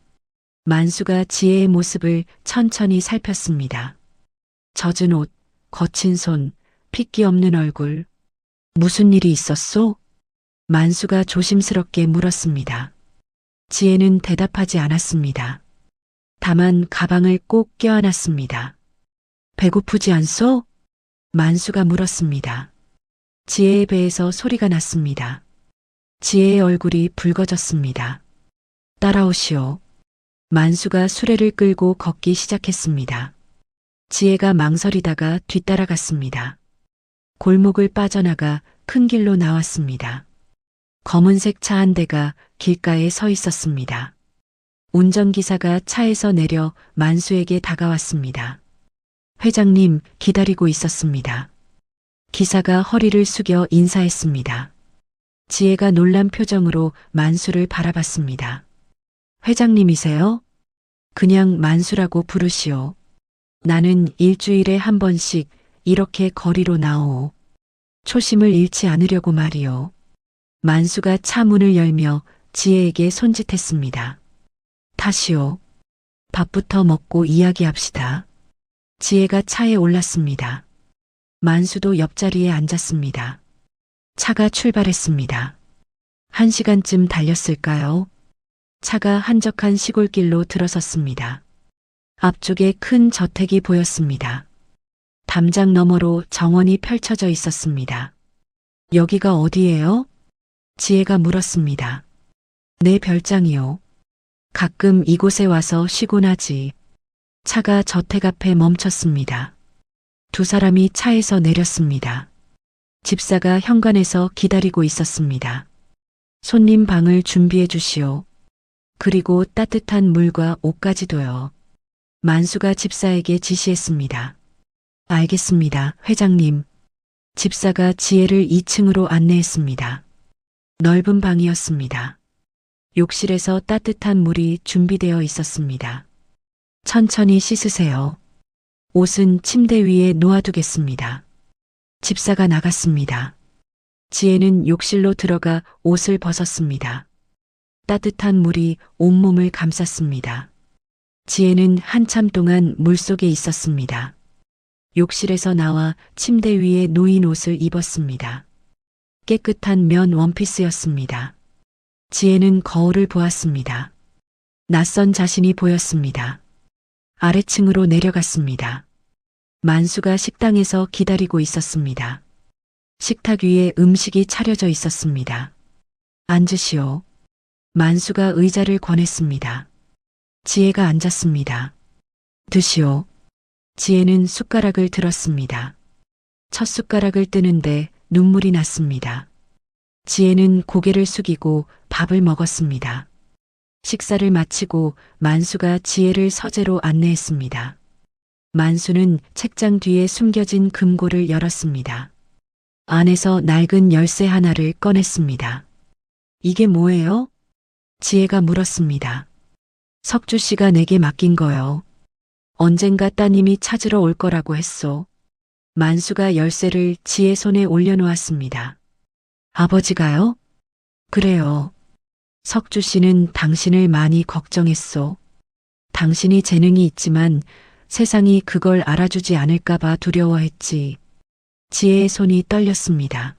S1: 만수가 지혜의 모습을 천천히 살폈습니다. 젖은 옷, 거친 손, 핏기 없는 얼굴. 무슨 일이 있었소? 만수가 조심스럽게 물었습니다. 지혜는 대답하지 않았습니다. 다만 가방을 꼭 껴안았습니다. 배고프지 않소? 만수가 물었습니다. 지혜의 배에서 소리가 났습니다. 지혜의 얼굴이 붉어졌습니다. 따라오시오. 만수가 수레를 끌고 걷기 시작했습니다. 지혜가 망설이다가 뒤따라갔습니다. 골목을 빠져나가 큰 길로 나왔습니다. 검은색 차 한 대가 길가에 서 있었습니다. 운전기사가 차에서 내려 만수에게 다가왔습니다. 회장님, 기다리고 있었습니다. 기사가 허리를 숙여 인사했습니다. 지혜가 놀란 표정으로 만수를 바라봤습니다. 회장님이세요? 그냥 만수라고 부르시오. 나는 일주일에 한 번씩 이렇게 거리로 나오. 초심을 잃지 않으려고 말이오. 만수가 차 문을 열며 지혜에게 손짓했습니다. 타시오. 밥부터 먹고 이야기합시다. 지혜가 차에 올랐습니다. 만수도 옆자리에 앉았습니다. 차가 출발했습니다. 1시간쯤 달렸을까요? 차가 한적한 시골길로 들어섰습니다. 앞쪽에 큰 저택이 보였습니다. 담장 너머로 정원이 펼쳐져 있었습니다. 여기가 어디예요? 지혜가 물었습니다. 내 별장이요. 가끔 이곳에 와서 쉬곤 하지. 차가 저택 앞에 멈췄습니다. 두 사람이 차에서 내렸습니다. 집사가 현관에서 기다리고 있었습니다. 손님 방을 준비해 주시오. 그리고 따뜻한 물과 옷까지도요. 만수가 집사에게 지시했습니다. 알겠습니다, 회장님. 집사가 지혜를 2층으로 안내했습니다. 넓은 방이었습니다. 욕실에서 따뜻한 물이 준비되어 있었습니다. 천천히 씻으세요. 옷은 침대 위에 놓아두겠습니다. 집사가 나갔습니다. 지혜는 욕실로 들어가 옷을 벗었습니다. 따뜻한 물이 온몸을 감쌌습니다. 지혜는 한참 동안 물속에 있었습니다. 욕실에서 나와 침대 위에 놓인 옷을 입었습니다. 깨끗한 면 원피스였습니다. 지혜는 거울을 보았습니다. 낯선 자신이 보였습니다. 아래층으로 내려갔습니다. 만수가 식당에서 기다리고 있었습니다. 식탁 위에 음식이 차려져 있었습니다. 앉으시오. 만수가 의자를 권했습니다. 지혜가 앉았습니다. 드시오. 지혜는 숟가락을 들었습니다. 첫 숟가락을 뜨는데 눈물이 났습니다. 지혜는 고개를 숙이고 밥을 먹었습니다. 식사를 마치고 만수가 지혜를 서재로 안내했습니다. 만수는 책장 뒤에 숨겨진 금고를 열었습니다. 안에서 낡은 열쇠 하나를 꺼냈습니다. 이게 뭐예요? 지혜가 물었습니다. 석주 씨가 내게 맡긴 거요. 언젠가 따님이 찾으러 올 거라고 했소. 만수가 열쇠를 지혜 손에 올려놓았습니다. 아버지가요? 그래요. 석주 씨는 당신을 많이 걱정했소. 당신이 재능이 있지만 세상이 그걸 알아주지 않을까봐 두려워했지. 지혜의 손이 떨렸습니다.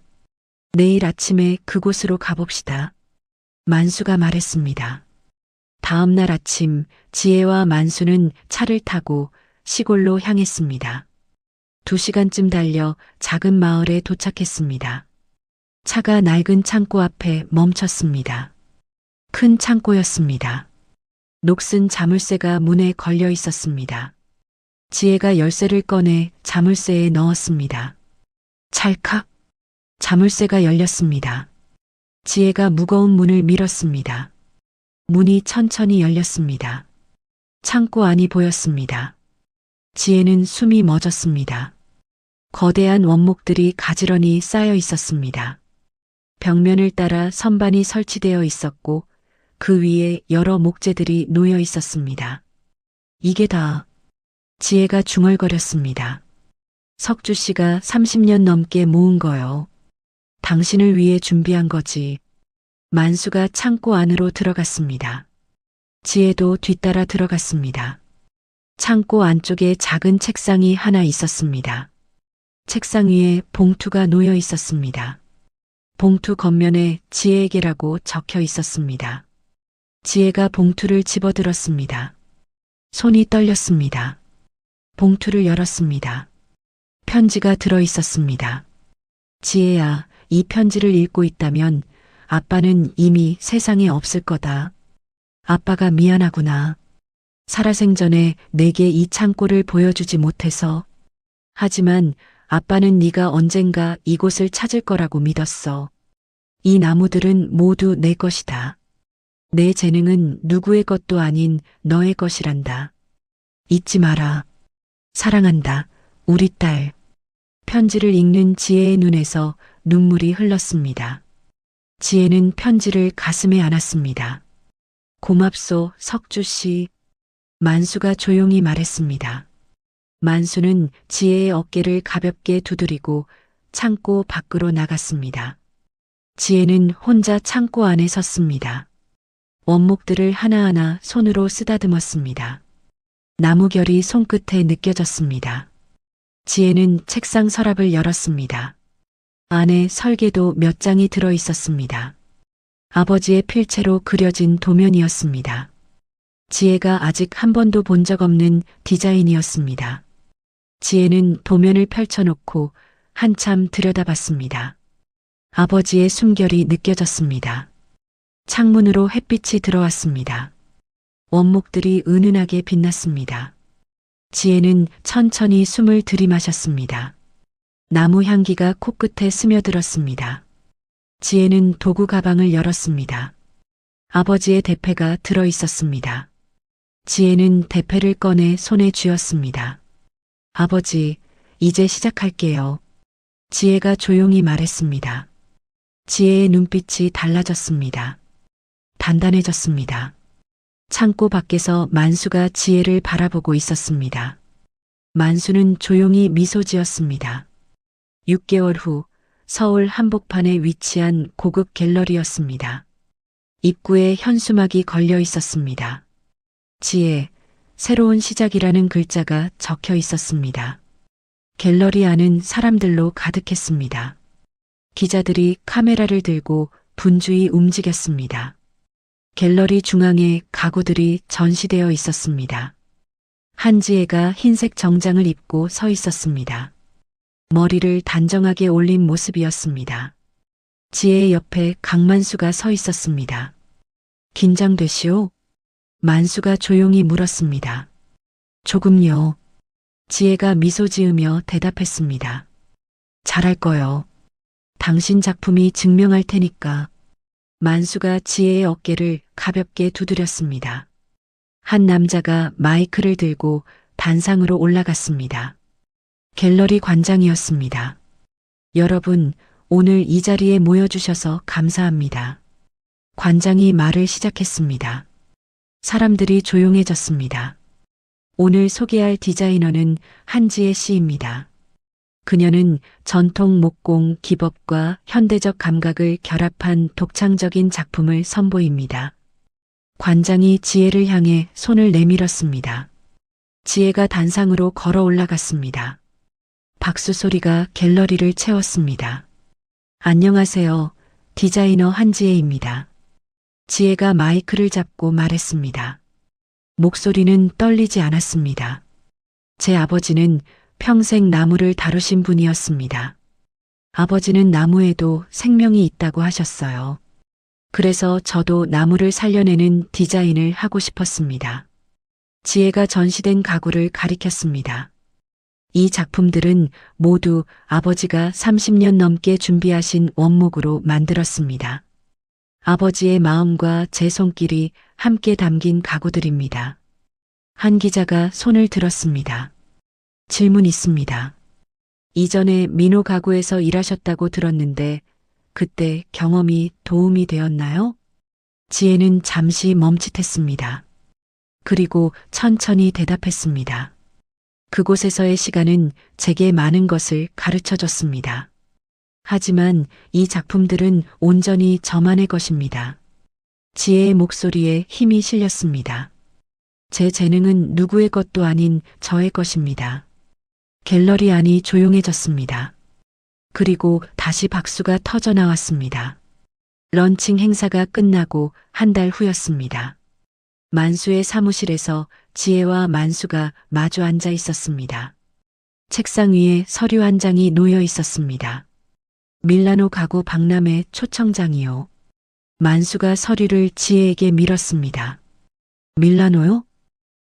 S1: 내일 아침에 그곳으로 가봅시다. 만수가 말했습니다. 다음 날 아침 지혜와 만수는 차를 타고 시골로 향했습니다. 2시간쯤 달려 작은 마을에 도착했습니다. 차가 낡은 창고 앞에 멈췄습니다. 큰 창고였습니다. 녹슨 자물쇠가 문에 걸려 있었습니다. 지혜가 열쇠를 꺼내 자물쇠에 넣었습니다. 찰칵! 자물쇠가 열렸습니다. 지혜가 무거운 문을 밀었습니다. 문이 천천히 열렸습니다. 창고 안이 보였습니다. 지혜는 숨이 멎었습니다. 거대한 원목들이 가지런히 쌓여 있었습니다. 벽면을 따라 선반이 설치되어 있었고 그 위에 여러 목재들이 놓여 있었습니다. 이게 다 지혜가 중얼거렸습니다. 석주 씨가 30년 넘게 모은 거요. 당신을 위해 준비한 거지. 만수가 창고 안으로 들어갔습니다. 지혜도 뒤따라 들어갔습니다. 창고 안쪽에 작은 책상이 하나 있었습니다. 책상 위에 봉투가 놓여 있었습니다. 봉투 겉면에 지혜에게라고 적혀 있었습니다. 지혜가 봉투를 집어들었습니다. 손이 떨렸습니다. 봉투를 열었습니다. 편지가 들어 있었습니다. 지혜야, 이 편지를 읽고 있다면 아빠는 이미 세상에 없을 거다. 아빠가 미안하구나. 살아생전에 내게 이 창고를 보여주지 못해서. 하지만 아빠는 네가 언젠가 이곳을 찾을 거라고 믿었어. 이 나무들은 모두 내 것이다. 내 재능은 누구의 것도 아닌 너의 것이란다. 잊지 마라. 사랑한다. 우리 딸. 편지를 읽는 지혜의 눈에서 눈물이 흘렀습니다. 지혜는 편지를 가슴에 안았습니다. 고맙소, 석주 씨. 만수가 조용히 말했습니다. 만수는 지혜의 어깨를 가볍게 두드리고 창고 밖으로 나갔습니다. 지혜는 혼자 창고 안에 섰습니다. 원목들을 하나하나 손으로 쓰다듬었습니다. 나무결이 손끝에 느껴졌습니다. 지혜는 책상 서랍을 열었습니다. 안에 설계도 몇 장이 들어 있었습니다. 아버지의 필체로 그려진 도면이었습니다. 지혜가 아직 한 번도 본 적 없는 디자인이었습니다. 지혜는 도면을 펼쳐놓고 한참 들여다봤습니다. 아버지의 숨결이 느껴졌습니다. 창문으로 햇빛이 들어왔습니다. 원목들이 은은하게 빛났습니다. 지혜는 천천히 숨을 들이마셨습니다. 나무 향기가 코끝에 스며들었습니다. 지혜는 도구 가방을 열었습니다. 아버지의 대패가 들어 있었습니다. 지혜는 대패를 꺼내 손에 쥐었습니다. 아버지, 이제 시작할게요. 지혜가 조용히 말했습니다. 지혜의 눈빛이 달라졌습니다. 단단해졌습니다. 창고 밖에서 만수가 지혜를 바라보고 있었습니다. 만수는 조용히 미소 지었습니다. 6개월 후 서울 한복판에 위치한 고급 갤러리였습니다. 입구에 현수막이 걸려 있었습니다. 지혜, 새로운 시작이라는 글자가 적혀 있었습니다. 갤러리 안은 사람들로 가득했습니다. 기자들이 카메라를 들고 분주히 움직였습니다. 갤러리 중앙에 가구들이 전시되어 있었습니다. 한지혜가 흰색 정장을 입고 서 있었습니다. 머리를 단정하게 올린 모습이었습니다. 지혜의 옆에 강만수가 서 있었습니다. 긴장되시오? 만수가 조용히 물었습니다. 조금요. 지혜가 미소 지으며 대답했습니다. 잘할 거요. 당신 작품이 증명할 테니까. 만수가 지혜의 어깨를 가볍게 두드렸습니다. 한 남자가 마이크를 들고 단상으로 올라갔습니다. 갤러리 관장이었습니다. 여러분, 오늘 이 자리에 모여주셔서 감사합니다. 관장이 말을 시작했습니다. 사람들이 조용해졌습니다. 오늘 소개할 디자이너는 한지혜 씨입니다. 그녀는 전통 목공 기법과 현대적 감각을 결합한 독창적인 작품을 선보입니다. 관장이 지혜를 향해 손을 내밀었습니다. 지혜가 단상으로 걸어 올라갔습니다. 박수 소리가 갤러리를 채웠습니다. 안녕하세요. 디자이너 한지혜입니다. 지혜가 마이크를 잡고 말했습니다. 목소리는 떨리지 않았습니다. 제 아버지는 평생 나무를 다루신 분이었습니다. 아버지는 나무에도 생명이 있다고 하셨어요. 그래서 저도 나무를 살려내는 디자인을 하고 싶었습니다. 지혜가 전시된 가구를 가리켰습니다. 이 작품들은 모두 아버지가 30년 넘게 준비하신 원목으로 만들었습니다. 아버지의 마음과 제 손길이 함께 담긴 가구들입니다. 한 기자가 손을 들었습니다. 질문 있습니다. 이전에 민호 가구에서 일하셨다고 들었는데 그때 경험이 도움이 되었나요? 지혜는 잠시 멈칫했습니다. 그리고 천천히 대답했습니다. 그곳에서의 시간은 제게 많은 것을 가르쳐 줬습니다. 하지만 이 작품들은 온전히 저만의 것입니다. 지혜의 목소리에 힘이 실렸습니다. 제 재능은 누구의 것도 아닌 저의 것입니다. 갤러리 안이 조용해졌습니다. 그리고 다시 박수가 터져 나왔습니다. 런칭 행사가 끝나고 한 달 후였습니다. 만수의 사무실에서 지혜와 만수가 마주 앉아 있었습니다. 책상 위에 서류 한 장이 놓여 있었습니다. 밀라노 가구 박람회 초청장이요. 만수가 서류를 지혜에게 밀었습니다. 밀라노요?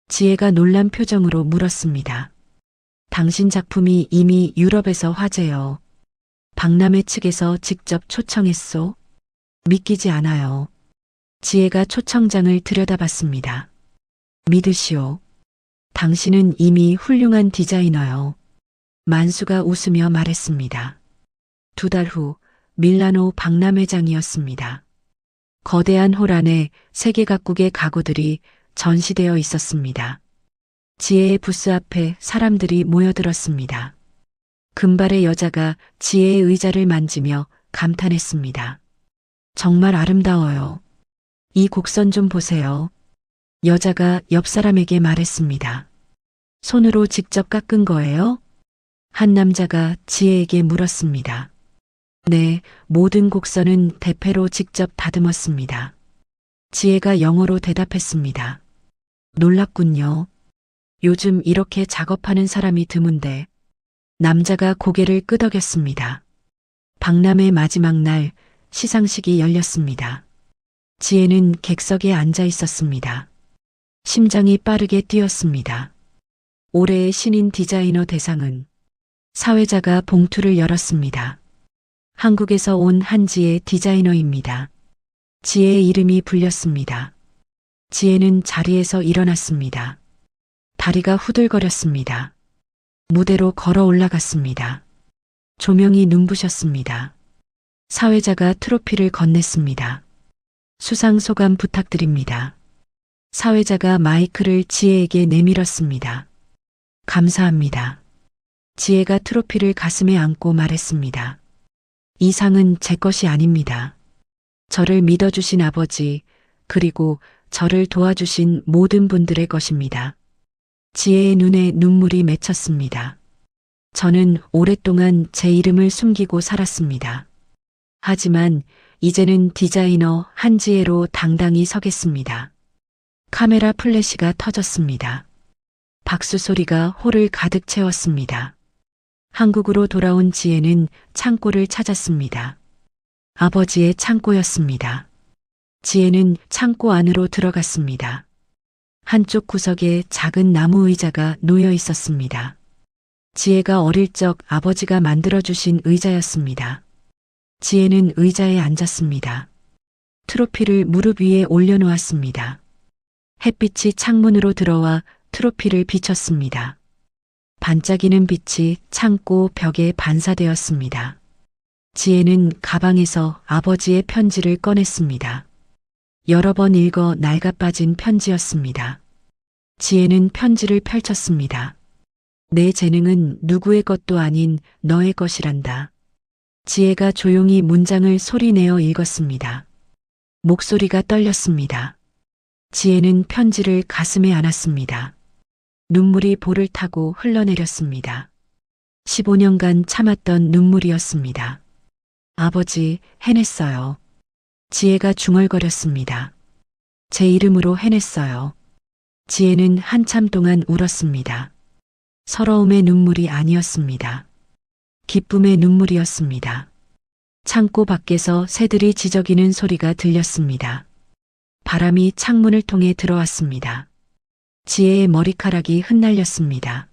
S1: 지혜가 놀란 표정으로 물었습니다. 당신 작품이 이미 유럽에서 화제요. 박람회 측에서 직접 초청했소? 믿기지 않아요. 지혜가 초청장을 들여다봤습니다. 믿으시오. 당신은 이미 훌륭한 디자이너요. 만수가 웃으며 말했습니다. 2달 후 밀라노 박람회장이었습니다. 거대한 홀 안에 세계 각국의 가구들이 전시되어 있었습니다. 지혜의 부스 앞에 사람들이 모여들었습니다. 금발의 여자가 지혜의 의자를 만지며 감탄했습니다. 정말 아름다워요. 이 곡선 좀 보세요. 여자가 옆 사람에게 말했습니다. 손으로 직접 깎은 거예요? 한 남자가 지혜에게 물었습니다. 네, 모든 곡선은 대패로 직접 다듬었습니다. 지혜가 영어로 대답했습니다. 놀랍군요. 요즘 이렇게 작업하는 사람이 드문데. 남자가 고개를 끄덕였습니다. 박람회 마지막 날 시상식이 열렸습니다. 지혜는 객석에 앉아 있었습니다. 심장이 빠르게 뛰었습니다. 올해의 신인 디자이너 대상은 사회자가 봉투를 열었습니다. 한국에서 온 한지혜 디자이너입니다. 지혜의 이름이 불렸습니다. 지혜는 자리에서 일어났습니다. 다리가 후들거렸습니다. 무대로 걸어 올라갔습니다. 조명이 눈부셨습니다. 사회자가 트로피를 건넸습니다. 수상 소감 부탁드립니다. 사회자가 마이크를 지혜에게 내밀었습니다. 감사합니다. 지혜가 트로피를 가슴에 안고 말했습니다. 이 상은 제 것이 아닙니다. 저를 믿어주신 아버지, 그리고 저를 도와주신 모든 분들의 것입니다. 지혜의 눈에 눈물이 맺혔습니다. 저는 오랫동안 제 이름을 숨기고 살았습니다. 하지만 이제는 디자이너 한지혜로 당당히 서겠습니다. 카메라 플래시가 터졌습니다. 박수 소리가 홀을 가득 채웠습니다. 한국으로 돌아온 지혜는 창고를 찾았습니다. 아버지의 창고였습니다. 지혜는 창고 안으로 들어갔습니다. 한쪽 구석에 작은 나무 의자가 놓여 있었습니다. 지혜가 어릴 적 아버지가 만들어주신 의자였습니다. 지혜는 의자에 앉았습니다. 트로피를 무릎 위에 올려놓았습니다. 햇빛이 창문으로 들어와 트로피를 비쳤습니다. 반짝이는 빛이 창고 벽에 반사되었습니다. 지혜는 가방에서 아버지의 편지를 꺼냈습니다. 여러 번 읽어 낡아빠진 편지였습니다. 지혜는 편지를 펼쳤습니다. 내 재능은 누구의 것도 아닌 너의 것이란다. 지혜가 조용히 문장을 소리내어 읽었습니다. 목소리가 떨렸습니다. 지혜는 편지를 가슴에 안았습니다. 눈물이 볼을 타고 흘러내렸습니다. 15년간 참았던 눈물이었습니다. 아버지, 해냈어요. 지혜가 중얼거렸습니다. 제 이름으로 해냈어요. 지혜는 한참 동안 울었습니다. 서러움의 눈물이 아니었습니다. 기쁨의 눈물이었습니다. 창고 밖에서 새들이 지저귀는 소리가 들렸습니다. 바람이 창문을 통해 들어왔습니다. 지혜의 머리카락이 흩날렸습니다.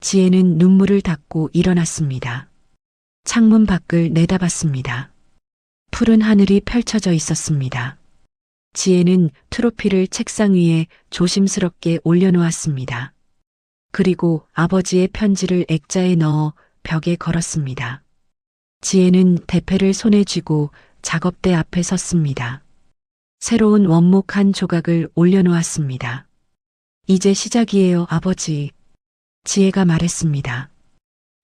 S1: 지혜는 눈물을 닦고 일어났습니다. 창문 밖을 내다봤습니다. 푸른 하늘이 펼쳐져 있었습니다. 지혜는 트로피를 책상 위에 조심스럽게 올려놓았습니다. 그리고 아버지의 편지를 액자에 넣어 벽에 걸었습니다. 지혜는 대패를 손에 쥐고 작업대 앞에 섰습니다. 새로운 원목 한 조각을 올려놓았습니다. 이제 시작이에요, 아버지. 지혜가 말했습니다.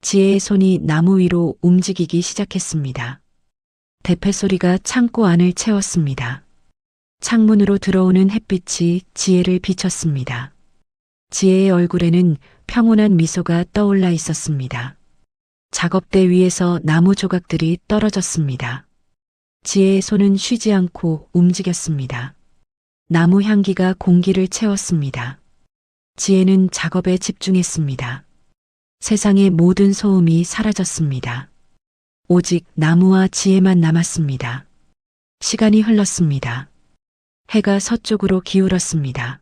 S1: 지혜의 손이 나무 위로 움직이기 시작했습니다. 대패 소리가 창고 안을 채웠습니다. 창문으로 들어오는 햇빛이 지혜를 비쳤습니다. 지혜의 얼굴에는 평온한 미소가 떠올라 있었습니다. 작업대 위에서 나무 조각들이 떨어졌습니다. 지혜의 손은 쉬지 않고 움직였습니다. 나무 향기가 공기를 채웠습니다. 지혜는 작업에 집중했습니다. 세상의 모든 소음이 사라졌습니다. 오직 나무와 지혜만 남았습니다. 시간이 흘렀습니다. 해가 서쪽으로 기울었습니다.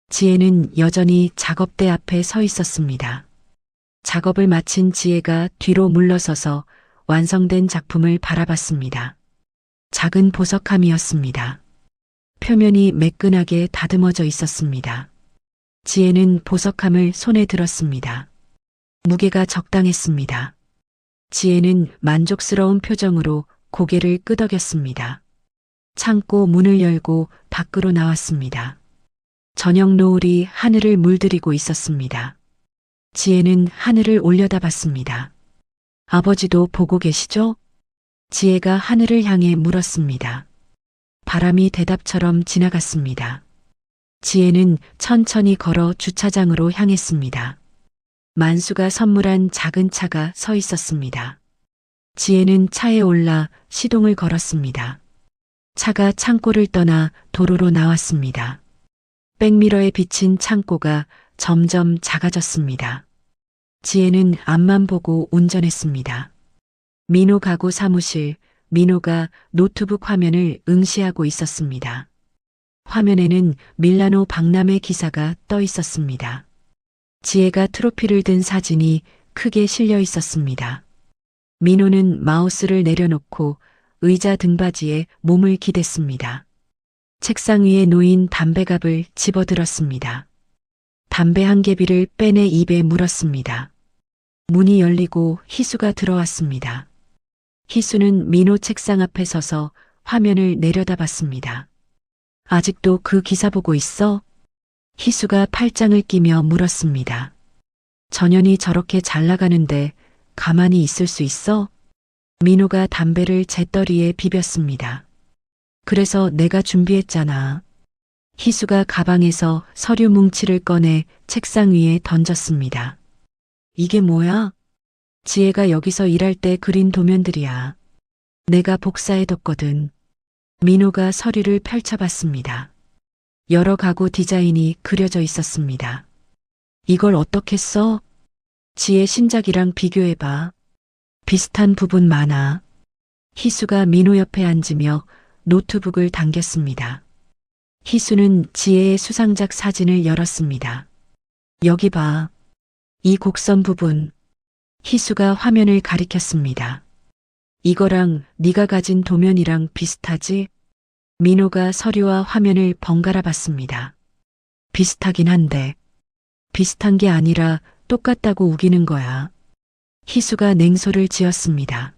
S1: 지혜는 여전히 작업대 앞에 서 있었습니다. 작업을 마친 지혜가 뒤로 물러서서 완성된 작품을 바라봤습니다. 작은 보석함이었습니다. 표면이 매끈하게 다듬어져 있었습니다. 지혜는 보석함을 손에 들었습니다. 무게가 적당했습니다. 지혜는 만족스러운 표정으로 고개를 끄덕였습니다. 창고 문을 열고 밖으로 나왔습니다. 저녁 노을이 하늘을 물들이고 있었습니다. 지혜는 하늘을 올려다봤습니다. 아버지도 보고 계시죠? 지혜가 하늘을 향해 물었습니다. 바람이 대답처럼 지나갔습니다. 지혜는 천천히 걸어 주차장으로 향했습니다. 만수가 선물한 작은 차가 서 있었습니다. 지혜는 차에 올라 시동을 걸었습니다. 차가 창고를 떠나 도로로 나왔습니다. 백미러에 비친 창고가 점점 작아졌습니다. 지혜는 앞만 보고 운전했습니다. 민호 가구 사무실, 민호가 노트북 화면을 응시하고 있었습니다. 화면에는 밀라노 박람회 기사가 떠 있었습니다. 지혜가 트로피를 든 사진이 크게 실려 있었습니다. 민호는 마우스를 내려놓고 의자 등받이에 몸을 기댔습니다. 책상 위에 놓인 담배갑을 집어들었습니다. 담배 한 개비를 빼내 입에 물었습니다. 문이 열리고 희수가 들어왔습니다. 희수는 민호 책상 앞에 서서 화면을 내려다봤습니다. 아직도 그 기사 보고 있어? 희수가 팔짱을 끼며 물었습니다. 전현이 저렇게 잘 나가는데 가만히 있을 수 있어? 민호가 담배를 재떨이에 비볐습니다. 그래서 내가 준비했잖아. 희수가 가방에서 서류 뭉치를 꺼내 책상 위에 던졌습니다. 이게 뭐야? 지혜가 여기서 일할 때 그린 도면들이야. 내가 복사해뒀거든. 민호가 서류를 펼쳐봤습니다. 여러 가구 디자인이 그려져 있었습니다. 이걸 어떻게 써? 지혜 신작이랑 비교해봐. 비슷한 부분 많아. 희수가 민호 옆에 앉으며 노트북을 당겼습니다. 희수는 지혜의 수상작 사진을 열었습니다. 여기 봐. 이 곡선 부분. 희수가 화면을 가리켰습니다. 이거랑 네가 가진 도면이랑 비슷하지? 민호가 서류와 화면을 번갈아 봤습니다. 비슷하긴 한데. 비슷한 게 아니라 똑같다고 우기는 거야. 희수가 냉소를 지었습니다.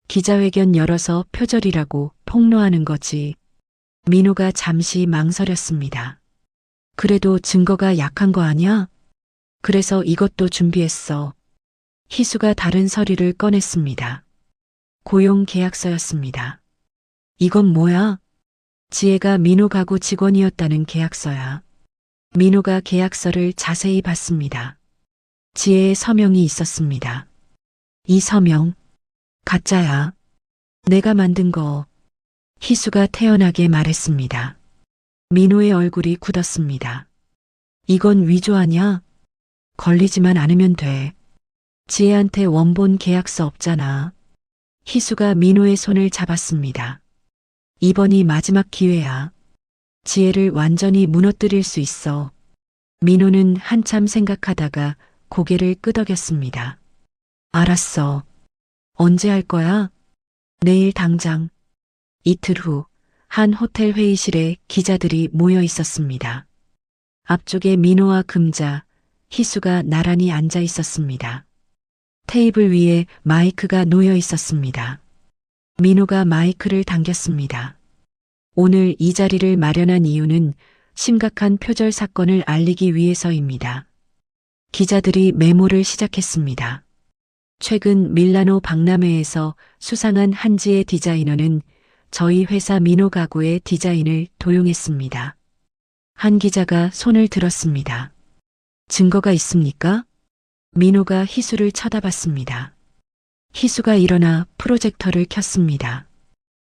S1: 기자회견 열어서 표절이라고 폭로하는 거지. 민호가 잠시 망설였습니다. 그래도 증거가 약한 거 아니야? 그래서 이것도 준비했어. 희수가 다른 서류를 꺼냈습니다. 고용 계약서였습니다. 이건 뭐야? 지혜가 민호 가구 직원이었다는 계약서야. 민호가 계약서를 자세히 봤습니다. 지혜의 서명이 있었습니다. 이 서명, 가짜야. 내가 만든 거. 희수가 태연하게 말했습니다. 민호의 얼굴이 굳었습니다. 이건 위조 아냐? 걸리지만 않으면 돼. 지혜한테 원본 계약서 없잖아. 희수가 민호의 손을 잡았습니다. 이번이 마지막 기회야. 지혜를 완전히 무너뜨릴 수 있어. 민호는 한참 생각하다가 고개를 끄덕였습니다. 알았어. 언제 할 거야? 내일 당장. 이틀 후, 한 호텔 회의실에 기자들이 모여 있었습니다. 앞쪽에 민호와 금자, 희수가 나란히 앉아 있었습니다. 테이블 위에 마이크가 놓여 있었습니다. 민호가 마이크를 당겼습니다. 오늘 이 자리를 마련한 이유는 심각한 표절 사건을 알리기 위해서입니다. 기자들이 메모를 시작했습니다. 최근 밀라노 박람회에서 수상한 한지의 디자이너는 저희 회사 민호 가구의 디자인을 도용했습니다. 한 기자가 손을 들었습니다. 증거가 있습니까? 민호가 희수를 쳐다봤습니다. 희수가 일어나 프로젝터를 켰습니다.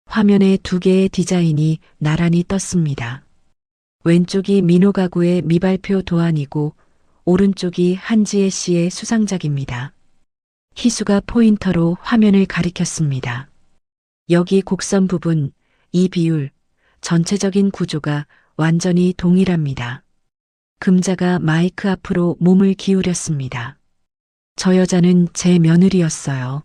S1: 화면에 두 개의 디자인이 나란히 떴습니다. 왼쪽이 민호 가구의 미발표 도안이고 오른쪽이 한지혜 씨의 수상작입니다. 희수가 포인터로 화면을 가리켰습니다. 여기 곡선 부분, 이 비율, 전체적인 구조가 완전히 동일합니다. 금자가 마이크 앞으로 몸을 기울였습니다. 저 여자는 제 며느리였어요.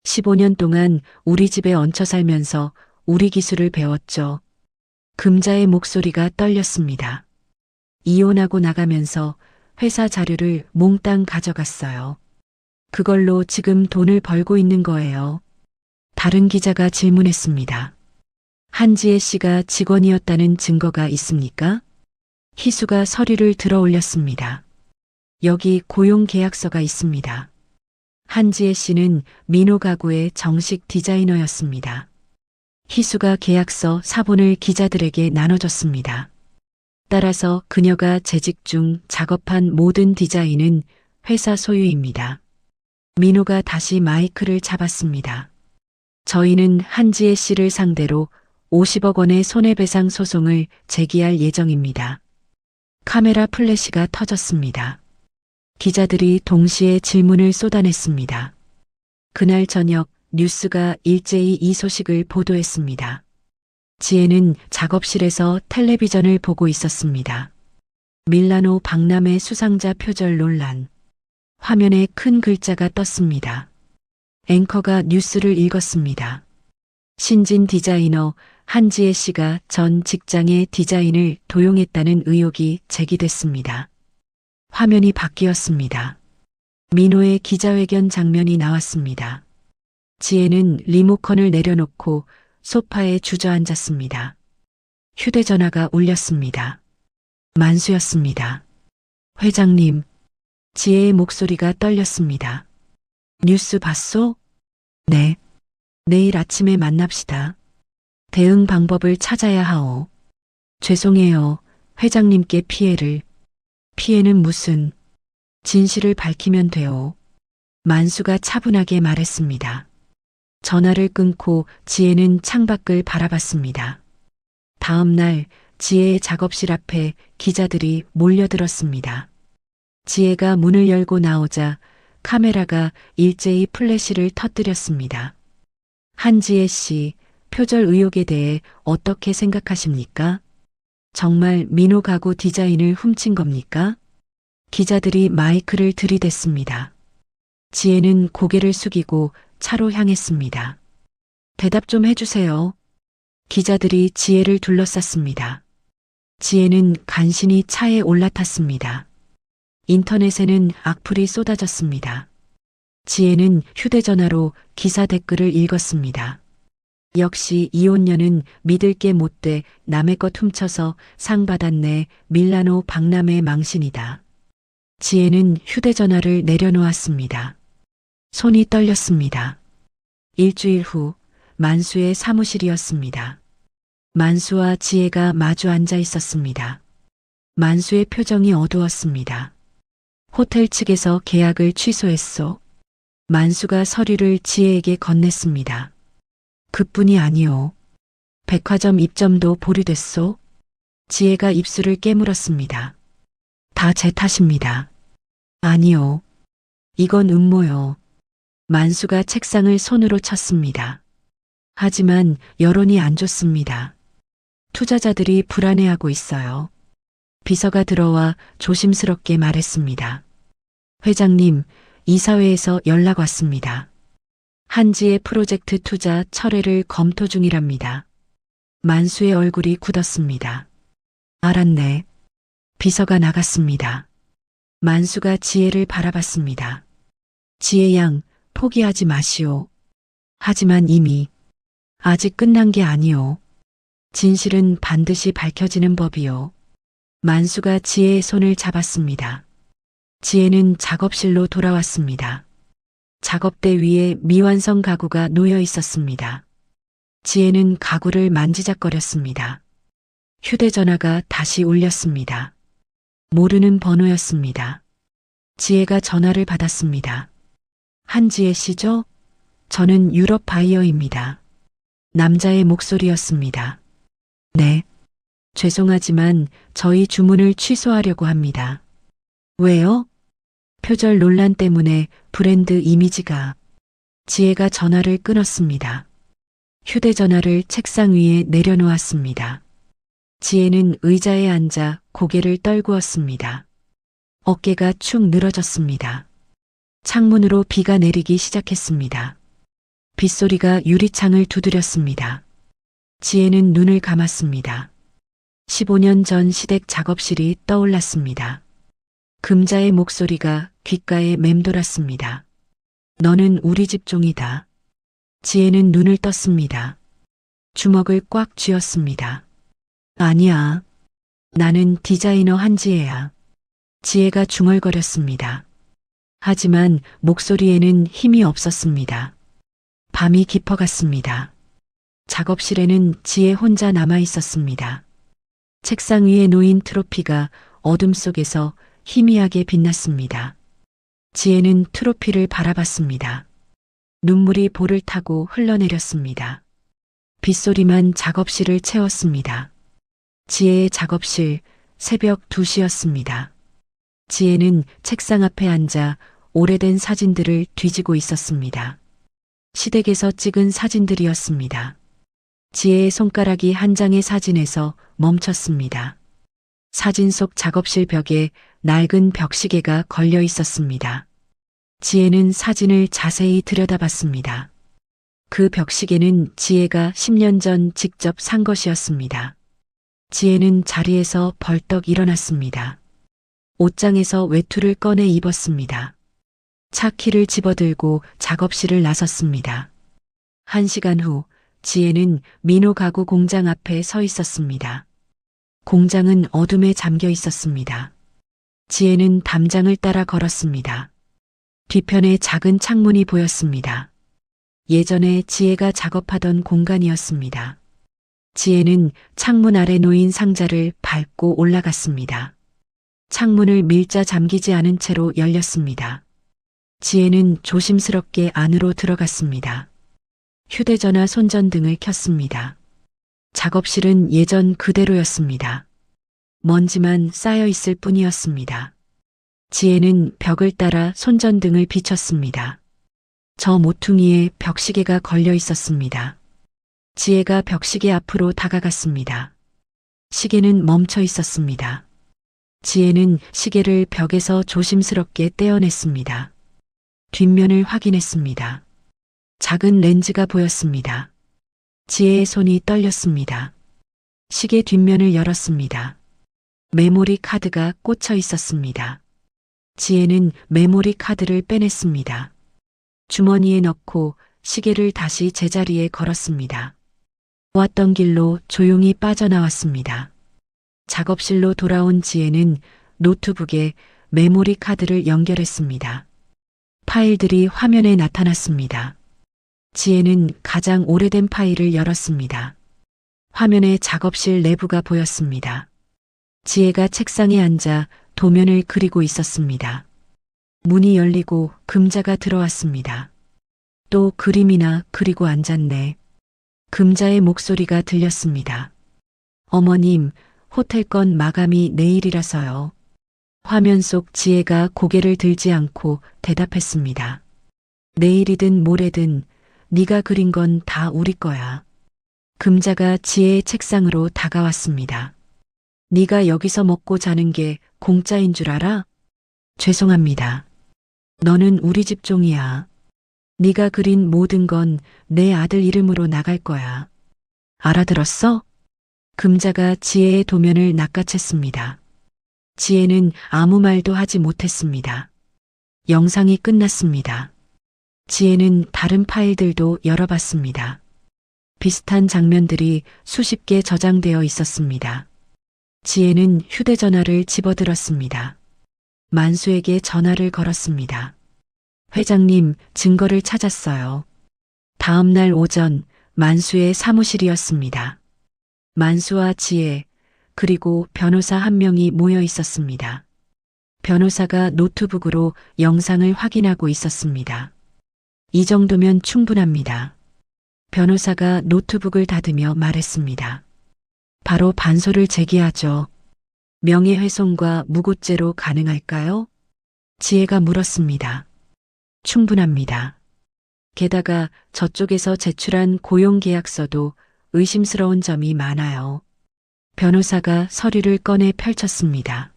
S1: 15년 동안 우리 집에 얹혀 살면서 우리 기술을 배웠죠. 금자의 목소리가 떨렸습니다. 이혼하고 나가면서 회사 자료를 몽땅 가져갔어요. 그걸로 지금 돈을 벌고 있는 거예요. 다른 기자가 질문했습니다. 한지혜 씨가 직원이었다는 증거가 있습니까? 희수가 서류를 들어 올렸습니다. 여기 고용 계약서가 있습니다. 한지혜 씨는 민호 가구의 정식 디자이너였습니다. 희수가 계약서 사본을 기자들에게 나눠줬습니다. 따라서 그녀가 재직 중 작업한 모든 디자인은 회사 소유입니다. 민호가 다시 마이크를 잡았습니다. 저희는 한지혜 씨를 상대로 50억 원의 손해배상 소송을 제기할 예정입니다. 카메라 플래시가 터졌습니다. 기자들이 동시에 질문을 쏟아냈습니다. 그날 저녁 뉴스가 일제히 이 소식을 보도했습니다. 지혜는 작업실에서 텔레비전을 보고 있었습니다. 밀라노 박람회 수상자 표절 논란. 화면에 큰 글자가 떴습니다. 앵커가 뉴스를 읽었습니다. 신진 디자이너 한지혜 씨가 전 직장의 디자인을 도용했다는 의혹이 제기됐습니다. 화면이 바뀌었습니다. 민호의 기자회견 장면이 나왔습니다. 지혜는 리모컨을 내려놓고 소파에 주저앉았습니다. 휴대전화가 울렸습니다. 만수였습니다. 회장님, 지혜의 목소리가 떨렸습니다. 뉴스 봤소? 네. 내일 아침에 만납시다. 대응 방법을 찾아야 하오. 죄송해요. 회장님께 피해를. 피해는 무슨. 진실을 밝히면 돼요. 만수가 차분하게 말했습니다. 전화를 끊고 지혜는 창밖을 바라봤습니다. 다음 날 지혜의 작업실 앞에 기자들이 몰려들었습니다. 지혜가 문을 열고 나오자 카메라가 일제히 플래시를 터뜨렸습니다. 한지혜 씨, 표절 의혹에 대해 어떻게 생각하십니까? 정말 민호 가구 디자인을 훔친 겁니까? 기자들이 마이크를 들이댔습니다. 지혜는 고개를 숙이고 차로 향했습니다. 대답 좀 해주세요. 기자들이 지혜를 둘러쌌습니다. 지혜는 간신히 차에 올라탔습니다. 인터넷에는 악플이 쏟아졌습니다. 지혜는 휴대전화로 기사 댓글을 읽었습니다. 역시 이혼녀는 믿을 게 못돼 남의 것 훔쳐서 상 받았네. 밀라노 박람회 망신이다. 지혜는 휴대전화를 내려놓았습니다. 손이 떨렸습니다. 일주일 후 만수의 사무실이었습니다. 만수와 지혜가 마주 앉아 있었습니다. 만수의 표정이 어두웠습니다. 호텔 측에서 계약을 취소했소. 만수가 서류를 지혜에게 건넸습니다. 그뿐이 아니오. 백화점 입점도 보류됐소. 지혜가 입술을 깨물었습니다. 다 제 탓입니다. 아니요. 이건 음모요. 만수가 책상을 손으로 쳤습니다. 하지만 여론이 안 좋습니다. 투자자들이 불안해하고 있어요. 비서가 들어와 조심스럽게 말했습니다. 회장님, 이사회에서 연락 왔습니다. 한지의 프로젝트 투자 철회를 검토 중이랍니다. 만수의 얼굴이 굳었습니다. 알았네. 비서가 나갔습니다. 만수가 지혜를 바라봤습니다. 지혜 양, 포기하지 마시오. 하지만 이미 아직 끝난 게 아니오. 진실은 반드시 밝혀지는 법이오. 만수가 지혜의 손을 잡았습니다. 지혜는 작업실로 돌아왔습니다. 작업대 위에 미완성 가구가 놓여 있었습니다. 지혜는 가구를 만지작거렸습니다. 휴대전화가 다시 울렸습니다. 모르는 번호였습니다. 지혜가 전화를 받았습니다. 한지혜 씨죠? 저는 유럽 바이어입니다. 남자의 목소리였습니다. 네. 죄송하지만 저희 주문을 취소하려고 합니다. 왜요? 표절 논란 때문에 브랜드 이미지가. 지혜가 전화를 끊었습니다. 휴대전화를 책상 위에 내려놓았습니다. 지혜는 의자에 앉아 고개를 떨구었습니다. 어깨가 축 늘어졌습니다. 창문으로 비가 내리기 시작했습니다. 빗소리가 유리창을 두드렸습니다. 지혜는 눈을 감았습니다. 15년 전 시댁 작업실이 떠올랐습니다. 금자의 목소리가 귓가에 맴돌았습니다. 너는 우리 집 종이다. 지혜는 눈을 떴습니다. 주먹을 꽉 쥐었습니다. 아니야. 나는 디자이너 한지혜야. 지혜가 중얼거렸습니다. 하지만 목소리에는 힘이 없었습니다. 밤이 깊어갔습니다. 작업실에는 지혜 혼자 남아 있었습니다. 책상 위에 놓인 트로피가 어둠 속에서 희미하게 빛났습니다. 지혜는 트로피를 바라봤습니다. 눈물이 볼을 타고 흘러내렸습니다. 빗소리만 작업실을 채웠습니다. 지혜의 작업실, 새벽 2시였습니다. 지혜는 책상 앞에 앉아 오래된 사진들을 뒤지고 있었습니다. 시댁에서 찍은 사진들이었습니다. 지혜의 손가락이 한 장의 사진에서 멈췄습니다. 사진 속 작업실 벽에 낡은 벽시계가 걸려 있었습니다. 지혜는 사진을 자세히 들여다봤습니다. 그 벽시계는 지혜가 10년 전 직접 산 것이었습니다. 지혜는 자리에서 벌떡 일어났습니다. 옷장에서 외투를 꺼내 입었습니다. 차 키를 집어들고 작업실을 나섰습니다. 1시간 후 지혜는 민호 가구 공장 앞에 서 있었습니다. 공장은 어둠에 잠겨 있었습니다. 지혜는 담장을 따라 걸었습니다. 뒤편에 작은 창문이 보였습니다. 예전에 지혜가 작업하던 공간이었습니다. 지혜는 창문 아래 놓인 상자를 밟고 올라갔습니다. 창문을 밀자 잠기지 않은 채로 열렸습니다. 지혜는 조심스럽게 안으로 들어갔습니다. 휴대전화 손전등을 켰습니다. 작업실은 예전 그대로였습니다. 먼지만 쌓여 있을 뿐이었습니다. 지혜는 벽을 따라 손전등을 비췄습니다. 저 모퉁이에 벽시계가 걸려 있었습니다. 지혜가 벽시계 앞으로 다가갔습니다. 시계는 멈춰 있었습니다. 지혜는 시계를 벽에서 조심스럽게 떼어냈습니다. 뒷면을 확인했습니다. 작은 렌즈가 보였습니다. 지혜의 손이 떨렸습니다. 시계 뒷면을 열었습니다. 메모리 카드가 꽂혀 있었습니다. 지혜는 메모리 카드를 빼냈습니다. 주머니에 넣고 시계를 다시 제자리에 걸었습니다. 왔던 길로 조용히 빠져나왔습니다. 작업실로 돌아온 지혜는 노트북에 메모리 카드를 연결했습니다. 파일들이 화면에 나타났습니다. 지혜는 가장 오래된 파일을 열었습니다. 화면에 작업실 내부가 보였습니다. 지혜가 책상에 앉아 도면을 그리고 있었습니다. 문이 열리고 금자가 들어왔습니다. 또 그림이나 그리고 앉았네. 금자의 목소리가 들렸습니다. 어머님, 호텔건 마감이 내일이라서요. 화면 속 지혜가 고개를 들지 않고 대답했습니다. 내일이든 모레든 네가 그린 건 다 우리 거야. 금자가 지혜의 책상으로 다가왔습니다. 네가 여기서 먹고 자는 게 공짜인 줄 알아? 죄송합니다. 너는 우리 집 종이야. 네가 그린 모든 건 내 아들 이름으로 나갈 거야. 알아들었어? 금자가 지혜의 도면을 낚아챘습니다. 지혜는 아무 말도 하지 못했습니다. 영상이 끝났습니다. 지혜는 다른 파일들도 열어봤습니다. 비슷한 장면들이 수십 개 저장되어 있었습니다. 지혜는 휴대전화를 집어들었습니다. 만수에게 전화를 걸었습니다. 회장님, 증거를 찾았어요. 다음 날 오전 만수의 사무실이었습니다. 만수와 지혜, 그리고 변호사 한 명이 모여 있었습니다. 변호사가 노트북으로 영상을 확인하고 있었습니다. 이 정도면 충분합니다. 변호사가 노트북을 닫으며 말했습니다. 바로 반소를 제기하죠. 명예훼손과 무고죄로 가능할까요? 지혜가 물었습니다. 충분합니다. 게다가 저쪽에서 제출한 고용계약서도 의심스러운 점이 많아요. 변호사가 서류를 꺼내 펼쳤습니다.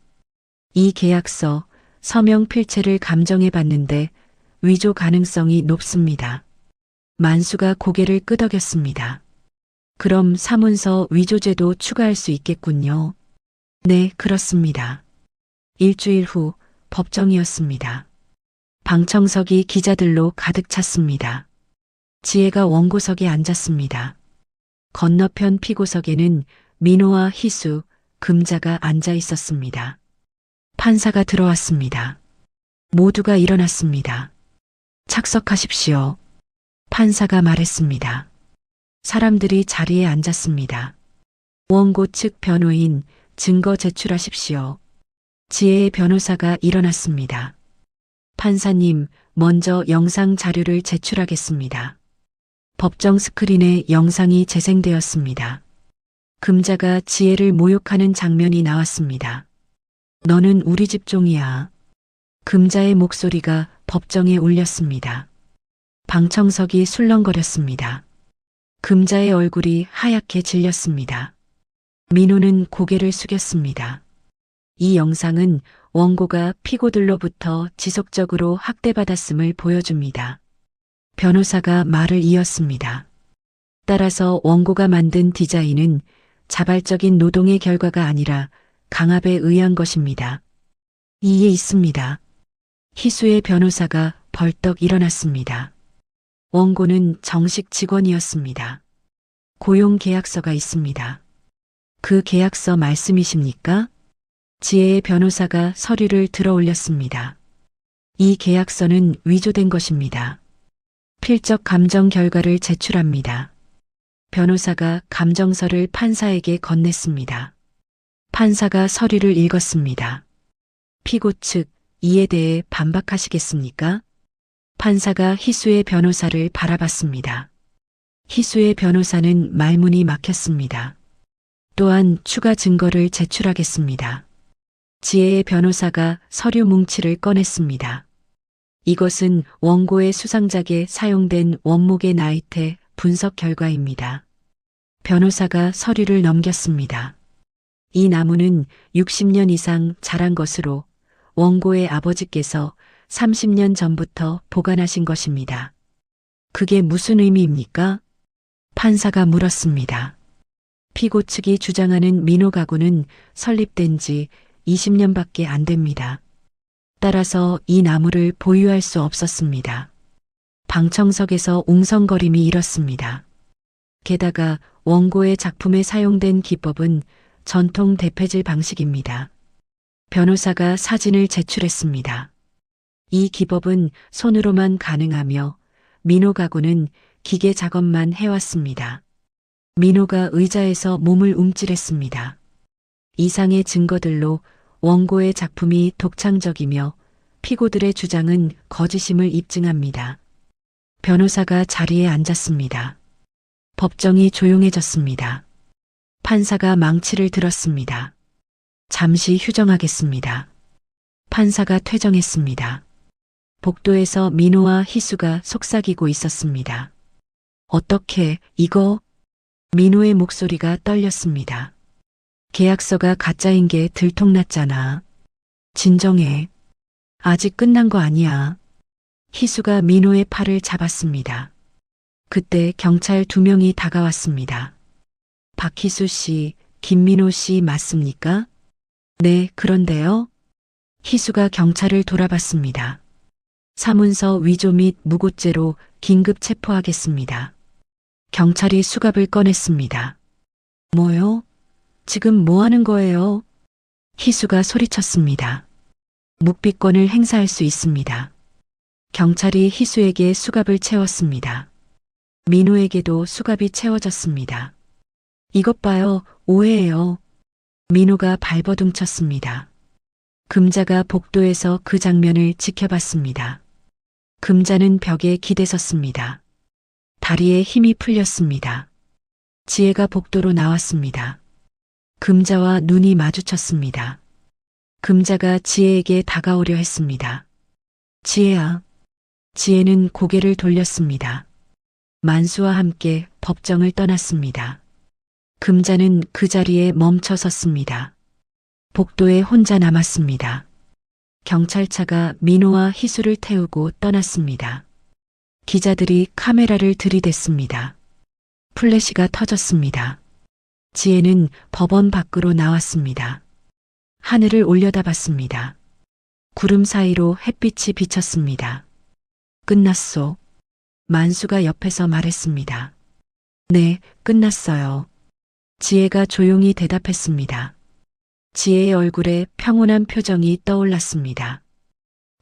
S1: 이 계약서, 서명 필체를 감정해 봤는데 위조 가능성이 높습니다. 만수가 고개를 끄덕였습니다. 그럼 사문서 위조죄도 추가할 수 있겠군요. 네, 그렇습니다. 일주일 후 법정이었습니다. 방청석이 기자들로 가득 찼습니다. 지혜가 원고석에 앉았습니다. 건너편 피고석에는 민호와 희수, 금자가 앉아 있었습니다. 판사가 들어왔습니다. 모두가 일어났습니다. 착석하십시오. 판사가 말했습니다. 사람들이 자리에 앉았습니다. 원고 측 변호인, 증거 제출하십시오. 지혜의 변호사가 일어났습니다. 판사님, 먼저 영상 자료를 제출하겠습니다. 법정 스크린에 영상이 재생되었습니다. 금자가 지혜를 모욕하는 장면이 나왔습니다. 너는 우리 집 종이야. 금자의 목소리가 법정에 울렸습니다. 방청석이 술렁거렸습니다. 금자의 얼굴이 하얗게 질렸습니다. 민호는 고개를 숙였습니다. 이 영상은 원고가 피고들로부터 지속적으로 학대받았음을 보여줍니다. 변호사가 말을 이었습니다. 따라서 원고가 만든 디자인은 자발적인 노동의 결과가 아니라 강압에 의한 것입니다. 이에 있습니다. 희수의 변호사가 벌떡 일어났습니다. 원고는 정식 직원이었습니다. 고용계약서가 있습니다. 그 계약서 말씀이십니까? 지혜의 변호사가 서류를 들어 올렸습니다. 이 계약서는 위조된 것입니다. 필적 감정 결과를 제출합니다. 변호사가 감정서를 판사에게 건넸습니다. 판사가 서류를 읽었습니다. 피고 측, 이에 대해 반박하시겠습니까? 판사가 희수의 변호사를 바라봤습니다. 희수의 변호사는 말문이 막혔습니다. 또한 추가 증거를 제출하겠습니다. 지혜의 변호사가 서류 뭉치를 꺼냈습니다. 이것은 원고의 수상작에 사용된 원목의 나이테 분석 결과입니다. 변호사가 서류를 넘겼습니다. 이 나무는 60년 이상 자란 것으로 원고의 아버지께서 30년 전부터 보관하신 것입니다. 그게 무슨 의미입니까? 판사가 물었습니다. 피고 측이 주장하는 민호 가구는 설립된 지 20년밖에 안 됩니다. 따라서 이 나무를 보유할 수 없었습니다. 방청석에서 웅성거림이 일었습니다. 게다가 원고의 작품에 사용된 기법은 전통 대패질 방식입니다. 변호사가 사진을 제출했습니다. 이 기법은 손으로만 가능하며 민호 가구는 기계 작업만 해왔습니다. 민호가 의자에서 몸을 움찔했습니다. 이상의 증거들로 원고의 작품이 독창적이며 피고들의 주장은 거짓임을 입증합니다. 변호사가 자리에 앉았습니다. 법정이 조용해졌습니다. 판사가 망치를 들었습니다. 잠시 휴정하겠습니다. 판사가 퇴정했습니다. 복도에서 민호와 희수가 속삭이고 있었습니다. 어떻게 이거? 민호의 목소리가 떨렸습니다. 계약서가 가짜인 게 들통났잖아. 진정해. 아직 끝난 거 아니야. 희수가 민호의 팔을 잡았습니다. 그때 경찰 2명이 다가왔습니다. 박희수 씨, 김민호 씨 맞습니까? 네, 그런데요. 희수가 경찰을 돌아봤습니다. 사문서 위조 및 무고죄로 긴급 체포하겠습니다. 경찰이 수갑을 꺼냈습니다. 뭐요? 지금 뭐 하는 거예요? 희수가 소리쳤습니다. 묵비권을 행사할 수 있습니다. 경찰이 희수에게 수갑을 채웠습니다. 민호에게도 수갑이 채워졌습니다. 이것 봐요, 오해예요. 민호가 발버둥쳤습니다. 금자가 복도에서 그 장면을 지켜봤습니다. 금자는 벽에 기대섰습니다. 다리에 힘이 풀렸습니다. 지혜가 복도로 나왔습니다. 금자와 눈이 마주쳤습니다. 금자가 지혜에게 다가오려 했습니다. 지혜야. 지혜는 고개를 돌렸습니다. 만수와 함께 법정을 떠났습니다. 금자는 그 자리에 멈춰 섰습니다. 복도에 혼자 남았습니다. 경찰차가 민호와 희수를 태우고 떠났습니다. 기자들이 카메라를 들이댔습니다. 플래시가 터졌습니다. 지혜는 법원 밖으로 나왔습니다. 하늘을 올려다봤습니다. 구름 사이로 햇빛이 비쳤습니다. 끝났소. 만수가 옆에서 말했습니다. 네, 끝났어요. 지혜가 조용히 대답했습니다. 지혜의 얼굴에 평온한 표정이 떠올랐습니다.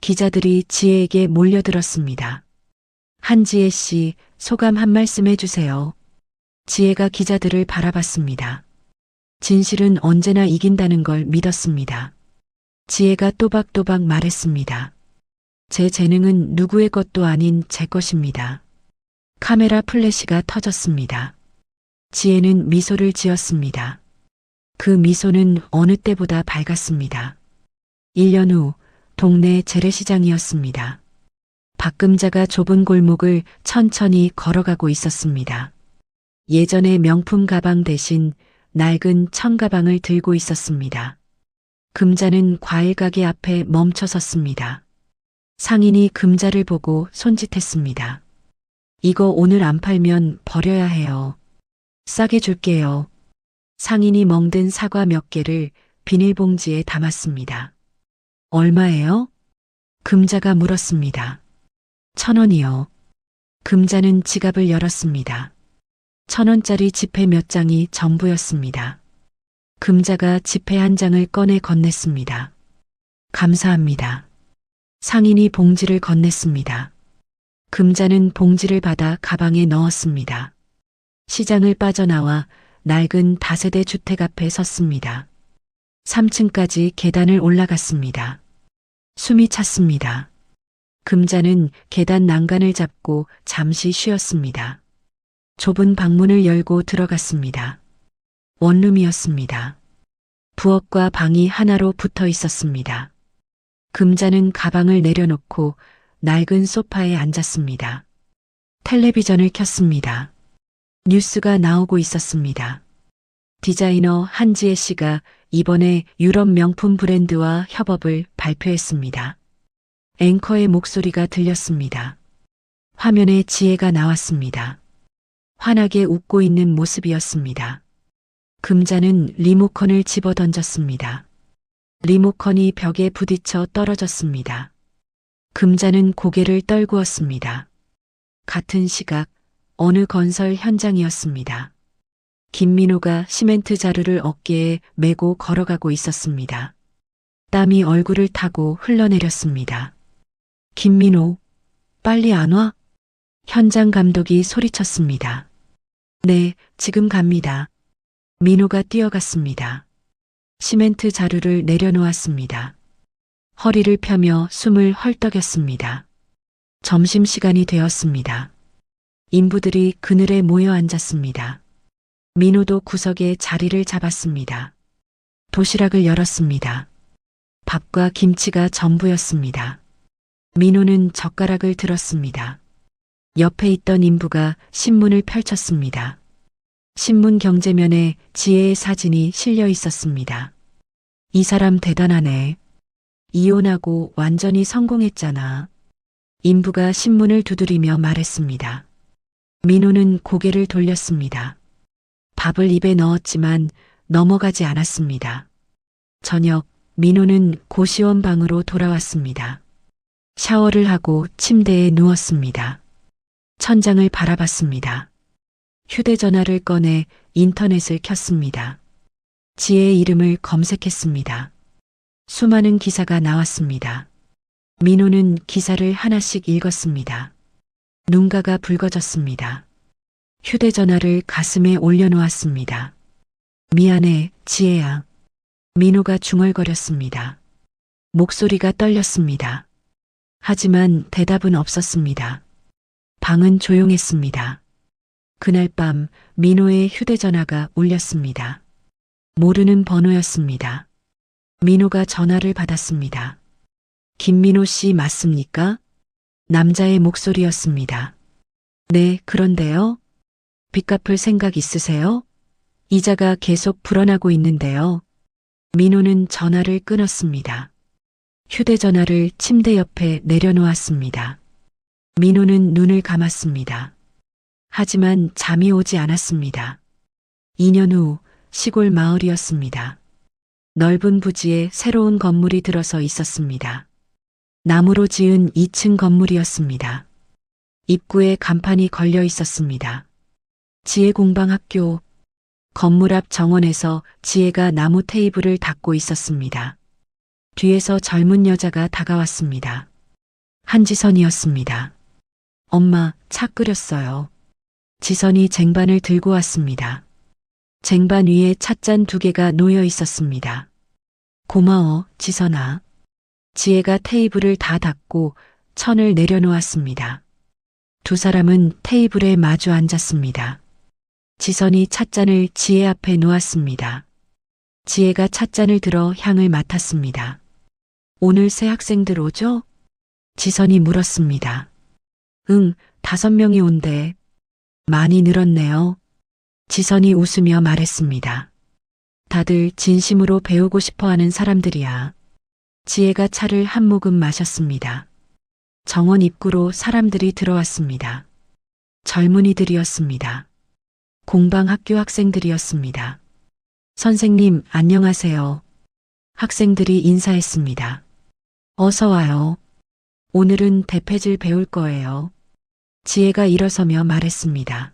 S1: 기자들이 지혜에게 몰려들었습니다. 한지혜 씨, 소감 한 말씀 해주세요. 지혜가 기자들을 바라봤습니다. 진실은 언제나 이긴다는 걸 믿었습니다. 지혜가 또박또박 말했습니다. 제 재능은 누구의 것도 아닌 제 것입니다. 카메라 플래시가 터졌습니다. 지혜는 미소를 지었습니다. 그 미소는 어느 때보다 밝았습니다. 1년 후 동네 재래시장이었습니다. 박금자가 좁은 골목을 천천히 걸어가고 있었습니다. 예전의 명품 가방 대신 낡은 청가방을 들고 있었습니다. 금자는 과일 가게 앞에 멈춰 섰습니다. 상인이 금자를 보고 손짓했습니다. 이거 오늘 안 팔면 버려야 해요. 싸게 줄게요. 상인이 멍든 사과 몇 개를 비닐봉지에 담았습니다. 얼마예요? 금자가 물었습니다. 1,000원이요. 금자는 지갑을 열었습니다. 1,000원짜리 지폐 몇 장이 전부였습니다. 금자가 지폐 한 장을 꺼내 건넸습니다. 감사합니다. 상인이 봉지를 건넸습니다. 금자는 봉지를 받아 가방에 넣었습니다. 시장을 빠져나와 낡은 다세대 주택 앞에 섰습니다. 3층까지 계단을 올라갔습니다. 숨이 찼습니다. 금자는 계단 난간을 잡고 잠시 쉬었습니다. 좁은 방문을 열고 들어갔습니다. 원룸이었습니다. 부엌과 방이 하나로 붙어 있었습니다. 금자는 가방을 내려놓고 낡은 소파에 앉았습니다. 텔레비전을 켰습니다. 뉴스가 나오고 있었습니다. 디자이너 한지혜 씨가 이번에 유럽 명품 브랜드와 협업을 발표했습니다. 앵커의 목소리가 들렸습니다. 화면에 지혜가 나왔습니다. 환하게 웃고 있는 모습이었습니다. 금자는 리모컨을 집어 던졌습니다. 리모컨이 벽에 부딪혀 떨어졌습니다. 금자는 고개를 떨구었습니다. 같은 시각 어느 건설 현장이었습니다. 김민호가 시멘트 자루를 어깨에 메고 걸어가고 있었습니다. 땀이 얼굴을 타고 흘러내렸습니다. 김민호, 빨리 안 와? 현장 감독이 소리쳤습니다. 네, 지금 갑니다. 민호가 뛰어갔습니다. 시멘트 자루를 내려놓았습니다. 허리를 펴며 숨을 헐떡였습니다. 점심시간이 되었습니다. 인부들이 그늘에 모여 앉았습니다. 민호도 구석에 자리를 잡았습니다. 도시락을 열었습니다. 밥과 김치가 전부였습니다. 민호는 젓가락을 들었습니다. 옆에 있던 인부가 신문을 펼쳤습니다. 신문 경제면에 지혜의 사진이 실려 있었습니다. 이 사람 대단하네. 이혼하고 완전히 성공했잖아. 인부가 신문을 두드리며 말했습니다. 민호는 고개를 돌렸습니다. 밥을 입에 넣었지만 넘어가지 않았습니다. 저녁, 민호는 고시원 방으로 돌아왔습니다. 샤워를 하고 침대에 누웠습니다. 천장을 바라봤습니다. 휴대전화를 꺼내 인터넷을 켰습니다. 지혜의 이름을 검색했습니다. 수많은 기사가 나왔습니다. 민호는 기사를 하나씩 읽었습니다. 눈가가 붉어졌습니다. 휴대전화를 가슴에 올려놓았습니다. 미안해, 지혜야. 민호가 중얼거렸습니다. 목소리가 떨렸습니다. 하지만 대답은 없었습니다. 방은 조용했습니다. 그날 밤 민호의 휴대전화가 울렸습니다. 모르는 번호였습니다. 민호가 전화를 받았습니다. 김민호 씨 맞습니까? 남자의 목소리였습니다. 네, 그런데요. 빚 갚을 생각 있으세요? 이자가 계속 불어나고 있는데요. 민호는 전화를 끊었습니다. 휴대전화를 침대 옆에 내려놓았습니다. 민호는 눈을 감았습니다. 하지만 잠이 오지 않았습니다. 2년 후 시골 마을이었습니다. 넓은 부지에 새로운 건물이 들어서 있었습니다. 나무로 지은 2층 건물이었습니다. 입구에 간판이 걸려 있었습니다. 지혜공방학교. 건물 앞 정원에서 지혜가 나무 테이블을 닦고 있었습니다. 뒤에서 젊은 여자가 다가왔습니다. 한지선이었습니다. 엄마, 차 끓였어요. 지선이 쟁반을 들고 왔습니다. 쟁반 위에 찻잔 2개가 놓여 있었습니다. 고마워, 지선아. 지혜가 테이블을 다 닦고 천을 내려놓았습니다. 두 사람은 테이블에 마주 앉았습니다. 지선이 찻잔을 지혜 앞에 놓았습니다. 지혜가 찻잔을 들어 향을 맡았습니다. 오늘 새 학생들 오죠? 지선이 물었습니다. 응, 5명이 온대. 많이 늘었네요. 지선이 웃으며 말했습니다. 다들 진심으로 배우고 싶어하는 사람들이야. 지혜가 차를 한 모금 마셨습니다. 정원 입구로 사람들이 들어왔습니다. 젊은이들이었습니다. 공방학교 학생들이었습니다. 선생님, 안녕하세요. 학생들이 인사했습니다. 어서 와요. 오늘은 대패질 배울 거예요. 지혜가 일어서며 말했습니다.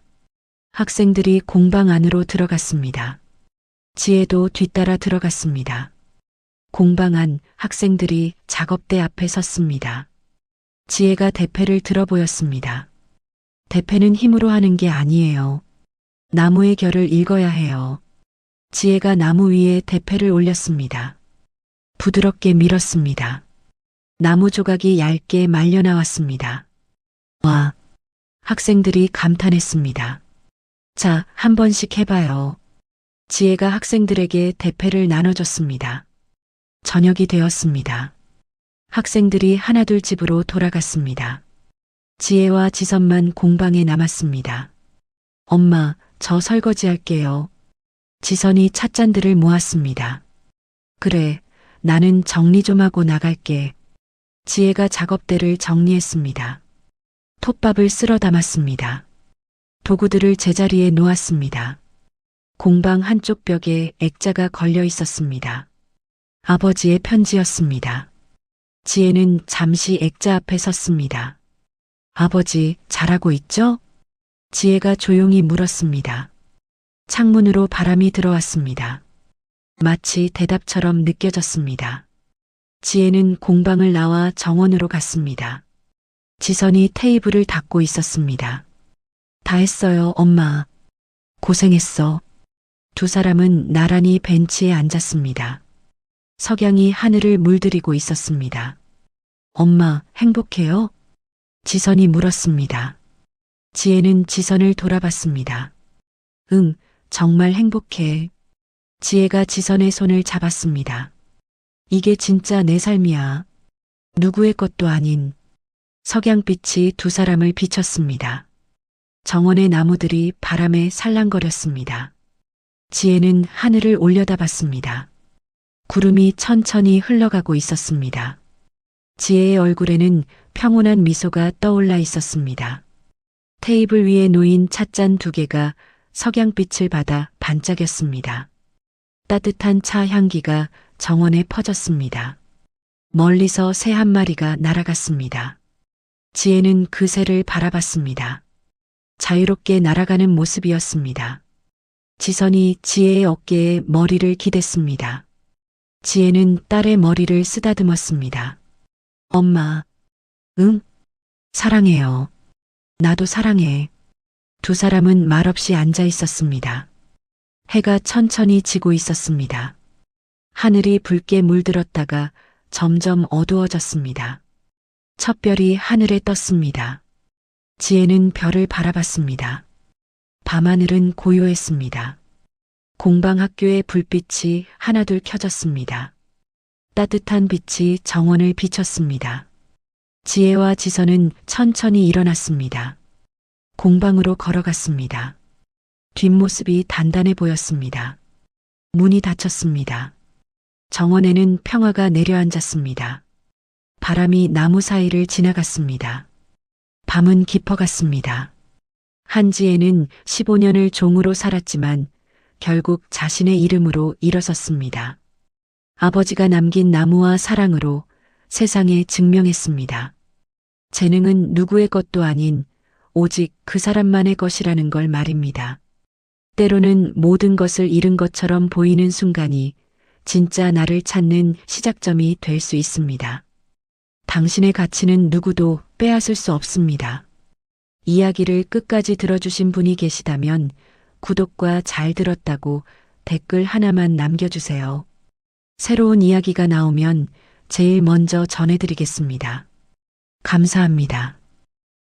S1: 학생들이 공방 안으로 들어갔습니다. 지혜도 뒤따라 들어갔습니다. 공방 안 학생들이 작업대 앞에 섰습니다. 지혜가 대패를 들어 보였습니다. 대패는 힘으로 하는 게 아니에요. 나무의 결을 읽어야 해요. 지혜가 나무 위에 대패를 올렸습니다. 부드럽게 밀었습니다. 나무 조각이 얇게 말려 나왔습니다. 와! 학생들이 감탄했습니다. 자, 한 번씩 해봐요. 지혜가 학생들에게 대패를 나눠줬습니다. 저녁이 되었습니다. 학생들이 하나둘 집으로 돌아갔습니다. 지혜와 지선만 공방에 남았습니다. 엄마, 저 설거지 할게요. 지선이 찻잔들을 모았습니다. 그래, 나는 정리 좀 하고 나갈게. 지혜가 작업대를 정리했습니다. 톱밥을 쓸어 담았습니다. 도구들을 제자리에 놓았습니다. 공방 한쪽 벽에 액자가 걸려 있었습니다. 아버지의 편지였습니다. 지혜는 잠시 액자 앞에 섰습니다. 아버지, 잘하고 있죠? 지혜가 조용히 물었습니다. 창문으로 바람이 들어왔습니다. 마치 대답처럼 느껴졌습니다. 지혜는 공방을 나와 정원으로 갔습니다. 지선이 테이블을 닦고 있었습니다. 다 했어요, 엄마. 고생했어. 두 사람은 나란히 벤치에 앉았습니다. 석양이 하늘을 물들이고 있었습니다. 엄마, 행복해요? 지선이 물었습니다. 지혜는 지선을 돌아봤습니다. 응, 정말 행복해. 지혜가 지선의 손을 잡았습니다. 이게 진짜 내 삶이야. 누구의 것도 아닌. 석양빛이 두 사람을 비췄습니다. 정원의 나무들이 바람에 살랑거렸습니다. 지혜는 하늘을 올려다봤습니다. 구름이 천천히 흘러가고 있었습니다. 지혜의 얼굴에는 평온한 미소가 떠올라 있었습니다. 테이블 위에 놓인 찻잔 두 개가 석양빛을 받아 반짝였습니다. 따뜻한 차 향기가 정원에 퍼졌습니다. 멀리서 새 한 마리가 날아갔습니다. 지혜는 그 새를 바라봤습니다. 자유롭게 날아가는 모습이었습니다. 지선이 지혜의 어깨에 머리를 기댔습니다. 지혜는 딸의 머리를 쓰다듬었습니다. 엄마, 응? 사랑해요. 나도 사랑해. 두 사람은 말없이 앉아 있었습니다. 해가 천천히 지고 있었습니다. 하늘이 붉게 물들었다가 점점 어두워졌습니다. 첫 별이 하늘에 떴습니다. 지혜는 별을 바라봤습니다. 밤하늘은 고요했습니다. 공방학교의 불빛이 하나둘 켜졌습니다. 따뜻한 빛이 정원을 비췄습니다. 지혜와 지선은 천천히 일어났습니다. 공방으로 걸어갔습니다. 뒷모습이 단단해 보였습니다. 문이 닫혔습니다. 정원에는 평화가 내려앉았습니다. 바람이 나무 사이를 지나갔습니다. 밤은 깊어갔습니다. 한지혜는 15년을 종으로 살았지만 결국 자신의 이름으로 일어섰습니다. 아버지가 남긴 나무와 사랑으로 세상에 증명했습니다. 재능은 누구의 것도 아닌 오직 그 사람만의 것이라는 걸 말입니다. 때로는 모든 것을 잃은 것처럼 보이는 순간이 진짜 나를 찾는 시작점이 될 수 있습니다. 당신의 가치는 누구도 빼앗을 수 없습니다. 이야기를 끝까지 들어주신 분이 계시다면 구독과 잘 들었다고 댓글 하나만 남겨주세요. 새로운 이야기가 나오면 제일 먼저 전해드리겠습니다. 감사합니다.